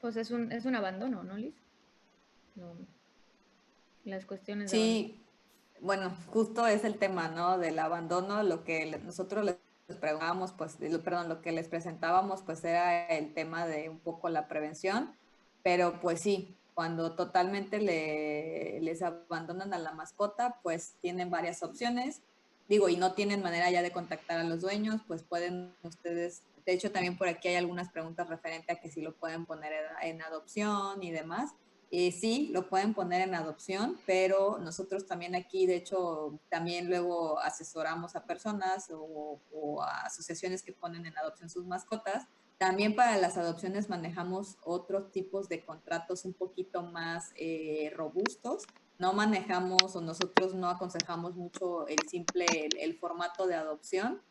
Pues es un abandono, ¿no, Liz? No, las cuestiones de abandono. Sí, bueno, justo es el tema, ¿no? Del abandono, lo que nosotros les preguntábamos, pues, perdón, lo que les presentábamos, pues era el tema de un poco la prevención, pero pues sí, cuando totalmente les abandonan a la mascota, pues tienen varias opciones, digo, y no tienen manera ya de contactar a los dueños, pues pueden ustedes, de hecho también por aquí hay algunas preguntas referente a que si lo pueden poner en adopción y demás. Sí, lo pueden poner en adopción, pero nosotros también aquí, de hecho, también luego asesoramos a personas o a asociaciones que ponen en adopción sus mascotas. También para las adopciones manejamos otros tipos de contratos un poquito más robustos. No manejamos o nosotros no aconsejamos mucho el formato de adopción.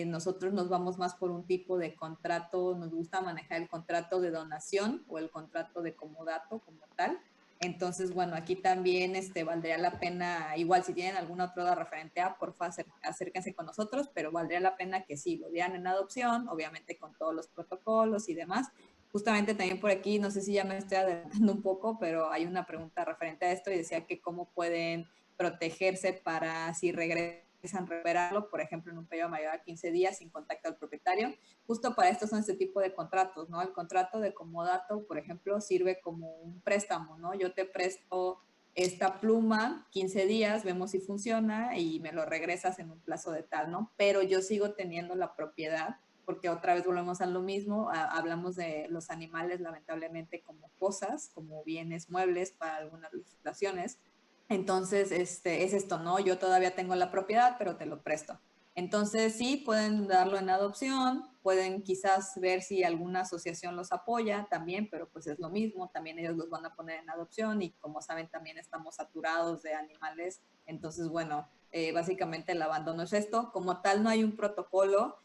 Nosotros nos vamos más por un tipo de contrato, nos gusta manejar el contrato de donación o el contrato de comodato como tal. Entonces, bueno, aquí también valdría la pena, igual si tienen alguna otra duda referente a, por favor, acérquense con nosotros, pero valdría la pena que sí, lo dieran en adopción, obviamente con todos los protocolos y demás. Justamente también por aquí, no sé si ya me estoy adelantando un poco, pero hay una pregunta referente a esto y decía que cómo pueden protegerse para si regresan a recuperarlo, por ejemplo, en un periodo mayor a 15 días sin contacto al propietario. Justo para esto son este tipo de contratos, ¿no? El contrato de comodato, por ejemplo, sirve como un préstamo, ¿no? Yo te presto esta pluma 15 días, vemos si funciona y me lo regresas en un plazo de tal, ¿no? Pero yo sigo teniendo la propiedad porque otra vez volvemos a lo mismo, hablamos de los animales lamentablemente como cosas, como bienes muebles para algunas legislaciones. Entonces, es esto, ¿no? Yo todavía tengo la propiedad, pero te lo presto. Entonces, sí, pueden darlo en adopción, pueden quizás ver si alguna asociación los apoya también, pero pues es lo mismo, también ellos los van a poner en adopción y como saben también estamos saturados de animales, entonces bueno, básicamente el abandono es esto, como tal no hay un protocolo,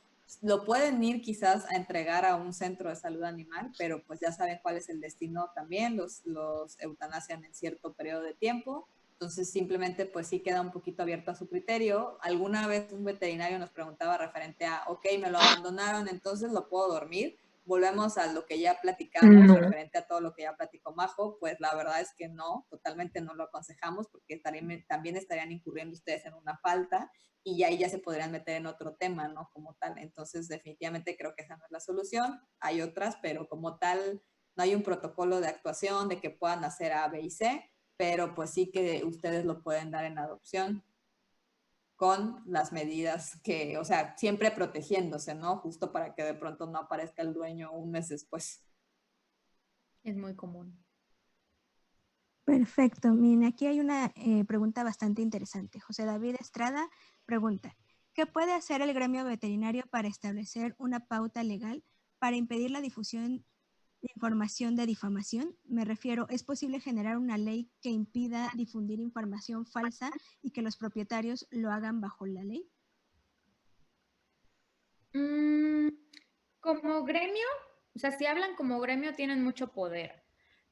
lo pueden ir quizás a entregar a un centro de salud animal, pero pues ya saben cuál es el destino también, los eutanasian en cierto periodo de tiempo. Entonces simplemente pues sí queda un poquito abierto a su criterio. Alguna vez un veterinario nos preguntaba referente a, ok, me lo abandonaron, entonces lo puedo dormir. Volvemos a lo que ya platicamos, referente a todo lo que ya platicó Majo, pues la verdad es que no, totalmente no lo aconsejamos porque también estarían incurriendo ustedes en una falta y ahí ya se podrían meter en otro tema, ¿no? Como tal. Entonces definitivamente creo que esa no es la solución. Hay otras, pero como tal no hay un protocolo de actuación de que puedan hacer A, B y C, pero pues sí que ustedes lo pueden dar en adopción. con las medidas que, o sea, siempre protegiéndose, ¿no? Justo para que de pronto no aparezca el dueño un mes después. Es muy común. Perfecto. Miren, aquí hay una pregunta bastante interesante. José David Estrada pregunta, ¿qué puede hacer el gremio veterinario para establecer una pauta legal para impedir la difusión de información de difamación? Me refiero, ¿es posible generar una ley que impida difundir información falsa y que los propietarios lo hagan bajo la ley? Como gremio, o sea, si hablan como gremio, tienen mucho poder.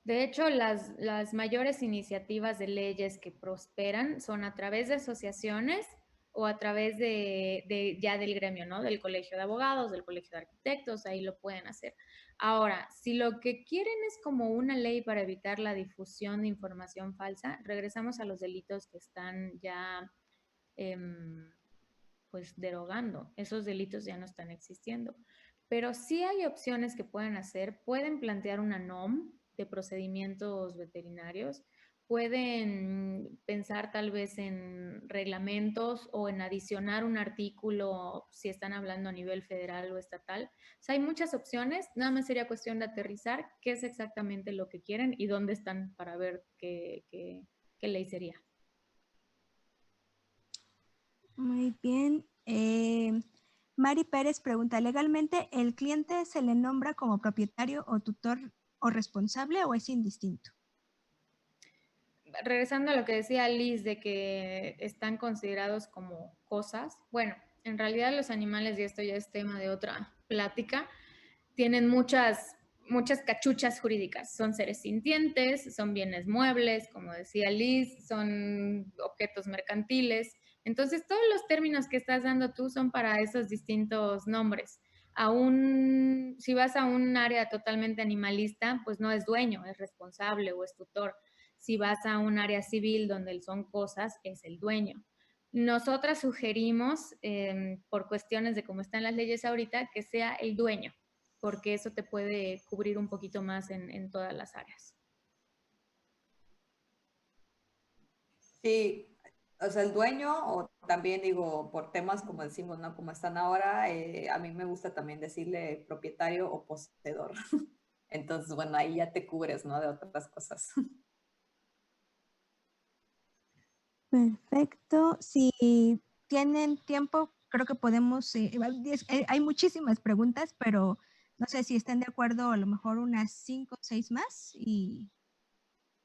De hecho, las mayores iniciativas de leyes que prosperan son a través de asociaciones o a través ya del gremio, ¿no? Del colegio de abogados, del colegio de arquitectos, ahí lo pueden hacer. Ahora, si lo que quieren es como una ley para evitar la difusión de información falsa, regresamos a los delitos que están ya pues derogando. Esos delitos ya no están existiendo. Pero sí hay opciones que pueden hacer. Pueden plantear una NOM de procedimientos veterinarios. Pueden pensar tal vez en reglamentos o en adicionar un artículo si están hablando a nivel federal o estatal. O sea, hay muchas opciones. Nada más sería cuestión de aterrizar qué es exactamente lo que quieren y dónde están para ver qué ley sería. Muy bien. Mari Pérez pregunta, ¿legalmente el cliente se le nombra como propietario o tutor o responsable o es indistinto? Regresando a lo que decía Liz de que están considerados como cosas, bueno, en realidad los animales, y esto ya es tema de otra plática, tienen muchas cachuchas jurídicas. Son seres sintientes, son bienes muebles, como decía Liz, son objetos mercantiles. Entonces, todos los términos que estás dando tú son para esos distintos nombres. Si vas a un área totalmente animalista, pues no es dueño, es responsable o es tutor. Si vas a un área civil donde son cosas, es el dueño. Nosotras sugerimos, por cuestiones de cómo están las leyes ahorita, que sea el dueño, porque eso te puede cubrir un poquito más en todas las áreas. Sí, o sea, el dueño, o también digo, por temas como decimos, ¿no? Como están ahora, a mí me gusta también decirle propietario o poseedor. Entonces, bueno, ahí ya te cubres, ¿no? De otras cosas. Perfecto. Si tienen tiempo, creo que podemos, hay muchísimas preguntas, pero no sé si están de acuerdo, a lo mejor unas 5 o 6 más y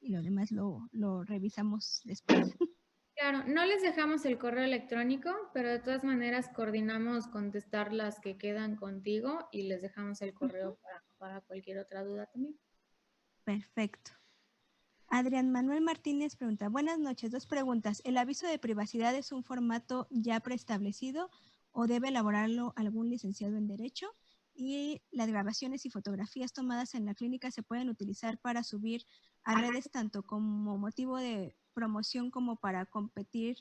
lo demás lo revisamos después. Claro, no les dejamos el correo electrónico, pero de todas maneras coordinamos contestar las que quedan contigo y les dejamos el correo para cualquier otra duda también. Perfecto. Adrián Manuel Martínez pregunta, buenas noches, 2 preguntas. ¿El aviso de privacidad es un formato ya preestablecido o debe elaborarlo algún licenciado en Derecho? Y las grabaciones y fotografías tomadas en la clínica se pueden utilizar para subir a redes tanto como motivo de promoción como para compartir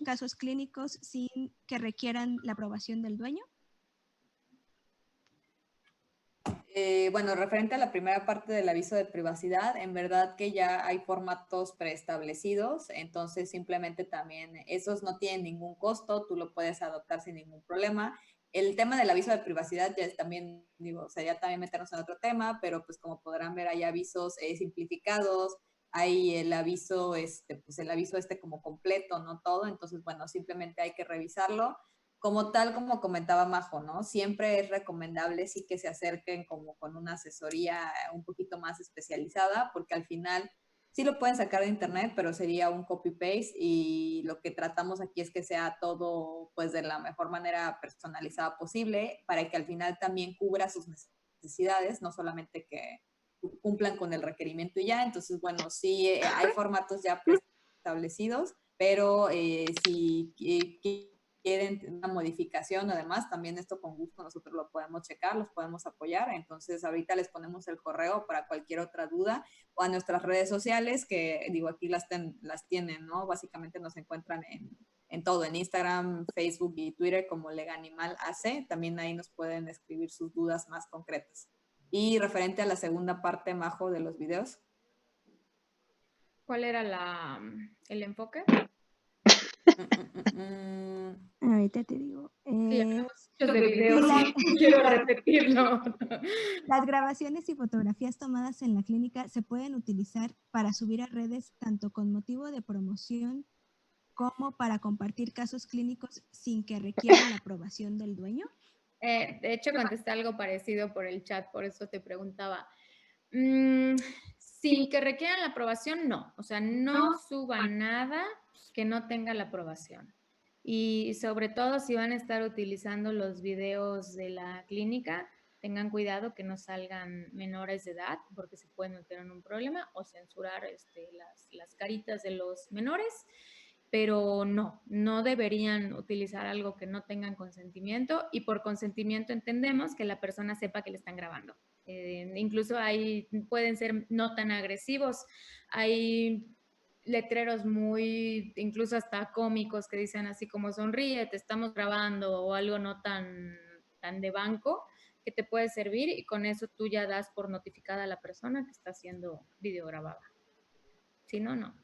casos clínicos sin que requieran la aprobación del dueño. Bueno, referente a la primera parte del aviso de privacidad, en verdad que ya hay formatos preestablecidos, entonces simplemente también esos no tienen ningún costo, tú lo puedes adoptar sin ningún problema. El tema del aviso de privacidad ya es también, digo, sería también meternos en otro tema, pero pues como podrán ver hay avisos simplificados, hay el aviso, pues el aviso como completo, no todo, entonces bueno, simplemente hay que revisarlo. Como tal, como comentaba Majo, ¿no? Siempre es recomendable sí que se acerquen como con una asesoría un poquito más especializada, porque al final sí lo pueden sacar de internet, pero sería un copy-paste y lo que tratamos aquí es que sea todo pues de la mejor manera personalizada posible para que al final también cubra sus necesidades, no solamente que cumplan con el requerimiento y ya. Entonces, bueno, sí hay formatos ya preestablecidos, pero si quieren una modificación, además, también esto con gusto nosotros lo podemos checar, los podemos apoyar. Entonces, ahorita les ponemos el correo para cualquier otra duda o a nuestras redes sociales, que digo, aquí las tienen, ¿no? Básicamente nos encuentran en todo, en Instagram, Facebook y Twitter como Leganimal AC. También ahí nos pueden escribir sus dudas más concretas. Y referente a la segunda parte, Majo, de los videos. ¿Cuál era el enfoque? Ahorita te digo. Sí, hablamos muchos de videos la- y quiero repetirlo. Las grabaciones y fotografías tomadas en la clínica se pueden utilizar para subir a redes tanto con motivo de promoción como para compartir casos clínicos sin que requieran la aprobación del dueño. De hecho, contesté algo parecido por el chat, por eso te preguntaba. Sin que requieran la aprobación, no. O sea, no suban nada que no tenga la aprobación. Y sobre todo si van a estar utilizando los videos de la clínica, tengan cuidado que no salgan menores de edad porque se pueden meter en un problema o censurar las caritas de los menores. Pero no deberían utilizar algo que no tengan consentimiento y por consentimiento entendemos que la persona sepa que le están grabando. Incluso pueden ser no tan agresivos. Hay letreros muy, incluso hasta cómicos que dicen así como sonríe, te estamos grabando o algo no tan de banco que te puede servir y con eso tú ya das por notificada a la persona que está siendo videograbada. Si no, no.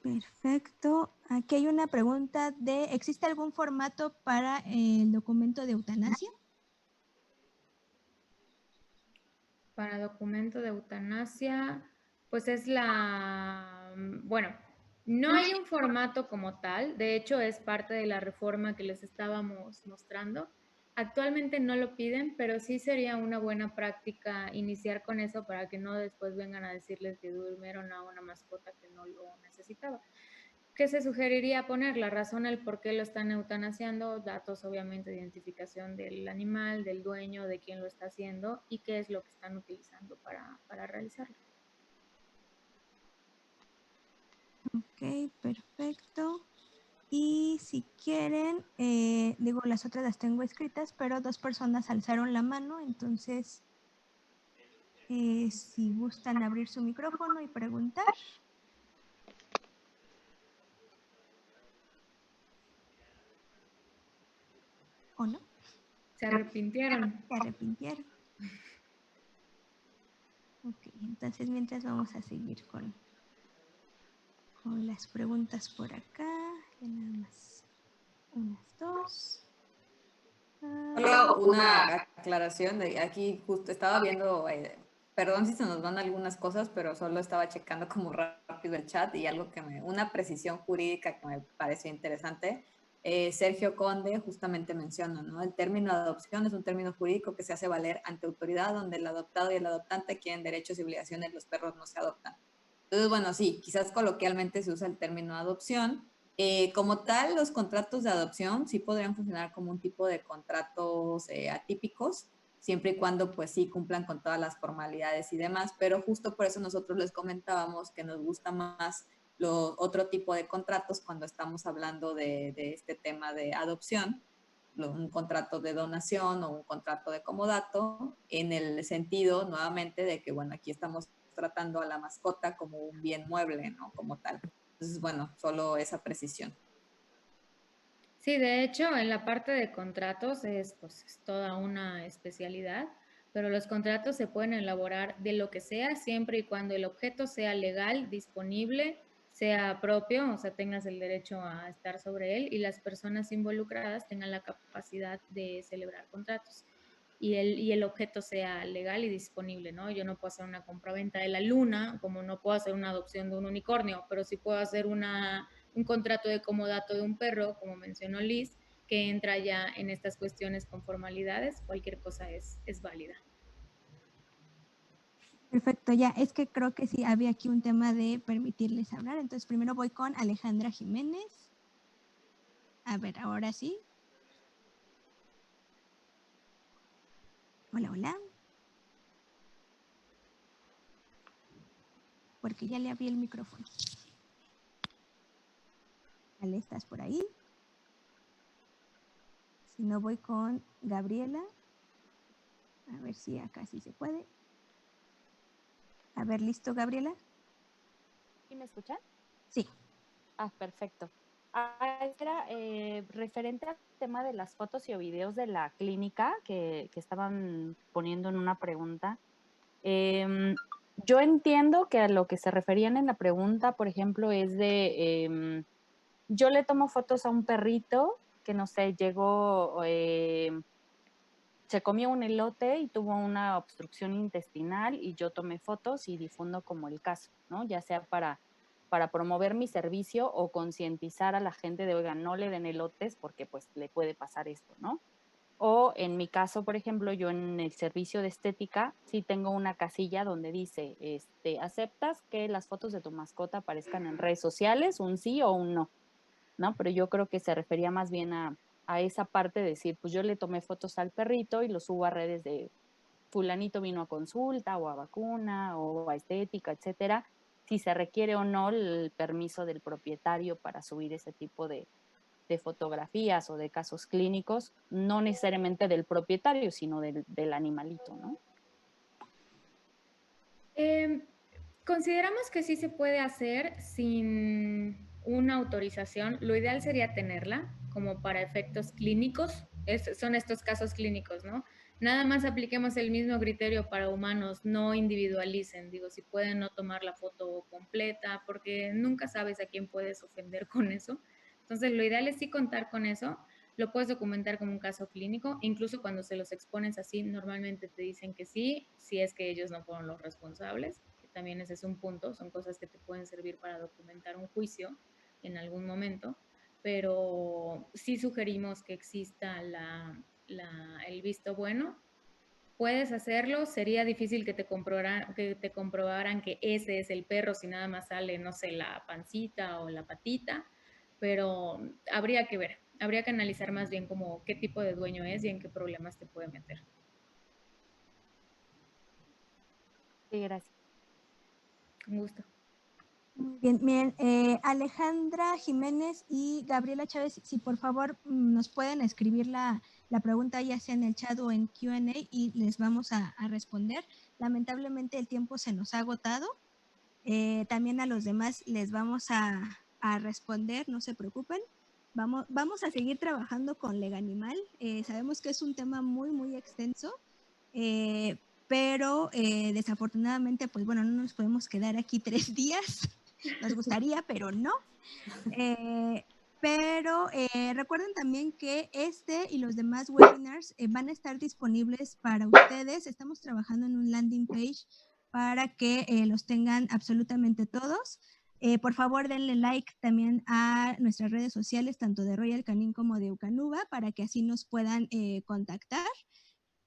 Perfecto. Aquí hay una pregunta de, ¿existe algún formato para el documento de eutanasia? Para documento de eutanasia, pues bueno, no hay un formato como tal, de hecho es parte de la reforma que les estábamos mostrando. Actualmente no lo piden, pero sí sería una buena práctica iniciar con eso para que no después vengan a decirles que durmieron a una mascota que no lo necesitaba. ¿Qué se sugeriría poner? La razón, el por qué lo están eutanasiando, datos obviamente de identificación del animal, del dueño, de quién lo está haciendo y qué es lo que están utilizando para realizarlo. Ok, perfecto. Y si quieren, digo, las otras las tengo escritas, pero 2 personas alzaron la mano, entonces, si gustan abrir su micrófono y preguntar. ¿O no? Se arrepintieron. Se arrepintieron. Ok, entonces mientras vamos a seguir con las preguntas por acá. Ya nada más. Unas 2. Solo una aclaración de aquí justo estaba viendo, perdón si se nos van algunas cosas, pero solo estaba checando como rápido el chat y algo una precisión jurídica que me pareció interesante. Sergio Conde justamente menciona, ¿no? El término adopción es un término jurídico que se hace valer ante autoridad donde el adoptado y el adoptante quieren derechos y obligaciones, los perros no se adoptan. Entonces, bueno, sí, quizás coloquialmente se usa el término adopción. Como tal, los contratos de adopción sí podrían funcionar como un tipo de contratos atípicos, siempre y cuando pues sí cumplan con todas las formalidades y demás, pero justo por eso nosotros les comentábamos que nos gusta más otro tipo de contratos cuando estamos hablando de este tema de adopción, un contrato de donación o un contrato de comodato, en el sentido nuevamente de que, bueno, aquí estamos tratando a la mascota como un bien mueble, ¿no? Como tal. Entonces, bueno, solo esa precisión. Sí, de hecho, en la parte de contratos es toda una especialidad, pero los contratos se pueden elaborar de lo que sea, siempre y cuando el objeto sea legal, disponible, sea propio, o sea, tengas el derecho a estar sobre él y las personas involucradas tengan la capacidad de celebrar contratos y el objeto sea legal y disponible, ¿no? Yo no puedo hacer una compraventa de la luna, como no puedo hacer una adopción de un unicornio, pero sí puedo hacer un contrato de comodato de un perro, como mencionó Liz, que entra ya en estas cuestiones con formalidades, cualquier cosa es válida. Perfecto, ya es que creo que sí había aquí un tema de permitirles hablar, entonces primero voy con Alejandra Jiménez. A ver, ahora sí. Hola, hola. Porque ya le abrí el micrófono. Ale, ¿estás por ahí? Si no, voy con Gabriela. A ver si acá sí se puede. A ver, ¿listo, Gabriela? ¿Sí me escuchan? Sí. Ah, perfecto. Era referente al tema de las fotos y o videos de la clínica que estaban poniendo en una pregunta. Yo entiendo que a lo que se referían en la pregunta, por ejemplo, es de, yo le tomo fotos a un perrito que, no sé, llegó, se comió un elote y tuvo una obstrucción intestinal y yo tomé fotos y difundo como el caso, ¿no? Ya sea para promover mi servicio o concientizar a la gente de, oigan, no le den elotes porque pues le puede pasar esto, ¿no? O en mi caso, por ejemplo, yo en el servicio de estética sí tengo una casilla donde dice, ¿aceptas que las fotos de tu mascota aparezcan en redes sociales? Un sí o un no, ¿no? Pero yo creo que se refería más bien a esa parte de decir, pues yo le tomé fotos al perrito y lo subo a redes de fulanito vino a consulta o a vacuna o a estética, etcétera, si se requiere o no el permiso del propietario para subir ese tipo de fotografías o de casos clínicos, no necesariamente del propietario, sino del animalito, ¿no? Consideramos que sí se puede hacer sin una autorización. Lo ideal sería tenerla como para efectos clínicos. Son estos casos clínicos, ¿no? Nada más apliquemos el mismo criterio para humanos, no individualicen. Digo, si pueden no tomar la foto completa, porque nunca sabes a quién puedes ofender con eso. Entonces, lo ideal es sí contar con eso. Lo puedes documentar como un caso clínico. Incluso cuando se los expones así, normalmente te dicen que sí, si es que ellos no fueron los responsables, que también ese es un punto. Son cosas que te pueden servir para documentar un juicio en algún momento, pero sí sugerimos que exista el visto bueno. Puedes hacerlo, sería difícil que te comprobaran que ese es el perro si nada más sale, no sé, la pancita o la patita, pero habría que analizar más bien como qué tipo de dueño es y en qué problemas te puede meter. Sí, gracias. Con gusto. Muy bien, miren, Alejandra Jiménez y Gabriela Chávez, si por favor nos pueden escribir la pregunta ya sea en el chat o en Q&A y les vamos a responder. Lamentablemente el tiempo se nos ha agotado. También a los demás les vamos a responder, no se preocupen. Vamos a seguir trabajando con Leganimal. Sabemos que es un tema muy, muy extenso, pero desafortunadamente, pues bueno, no nos podemos quedar aquí 3 días. Nos gustaría, pero no. Pero recuerden también que este y los demás webinars van a estar disponibles para ustedes. Estamos trabajando en un landing page para que los tengan absolutamente todos. Por favor, denle like también a nuestras redes sociales, tanto de Royal Canin como de Eukanuba, para que así nos puedan contactar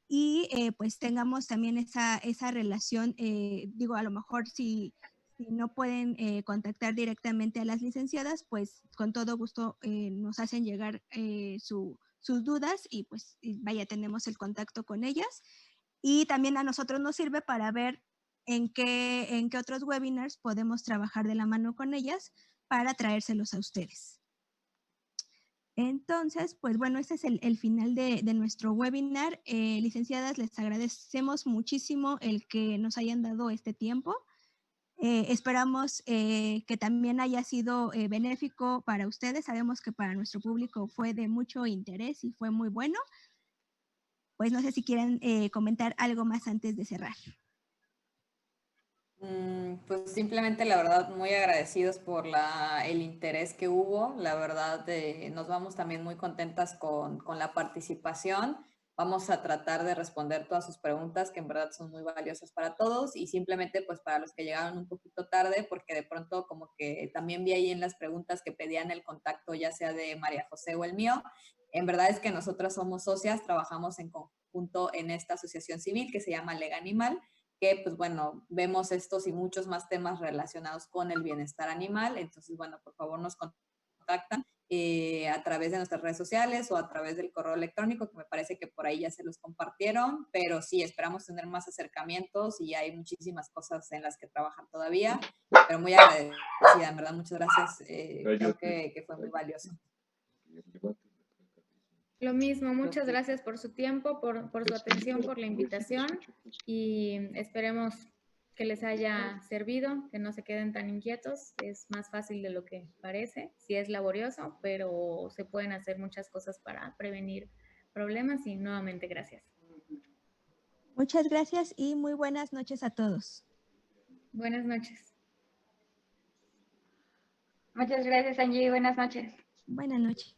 y pues tengamos también esa relación. Digo, a lo mejor si no pueden contactar directamente a las licenciadas, pues con todo gusto nos hacen llegar sus dudas y pues vaya, tenemos el contacto con ellas. Y también a nosotros nos sirve para ver en qué otros webinars podemos trabajar de la mano con ellas para traérselos a ustedes. Entonces, pues bueno, este es el final de nuestro webinar. Licenciadas, les agradecemos muchísimo el que nos hayan dado este tiempo. Esperamos que también haya sido benéfico para ustedes. Sabemos que para nuestro público fue de mucho interés y fue muy bueno. Pues no sé si quieren comentar algo más antes de cerrar. Pues simplemente, la verdad, muy agradecidos por el interés que hubo. La verdad, nos vamos también muy contentas con la participación. Vamos a tratar de responder todas sus preguntas, que en verdad son muy valiosas para todos, y simplemente pues para los que llegaron un poquito tarde, porque de pronto como que también vi ahí en las preguntas que pedían el contacto, ya sea de María José o el mío. En verdad es que nosotras somos socias, trabajamos en conjunto en esta asociación civil que se llama Leganimal, que pues bueno, vemos estos y muchos más temas relacionados con el bienestar animal. Entonces, bueno, por favor nos contactan a través de nuestras redes sociales o a través del correo electrónico, que me parece que por ahí ya se los compartieron, pero sí, esperamos tener más acercamientos y hay muchísimas cosas en las que trabajar todavía, pero muy agradecida, en verdad, muchas gracias, creo que fue muy valioso. Lo mismo, muchas gracias por su tiempo, por su atención, por la invitación y esperemos que les haya servido, que no se queden tan inquietos. Es más fácil de lo que parece, sí es laborioso, pero se pueden hacer muchas cosas para prevenir problemas y nuevamente gracias. Muchas gracias y muy buenas noches a todos. Buenas noches. Muchas gracias, Angie. Buenas noches. Buenas noches.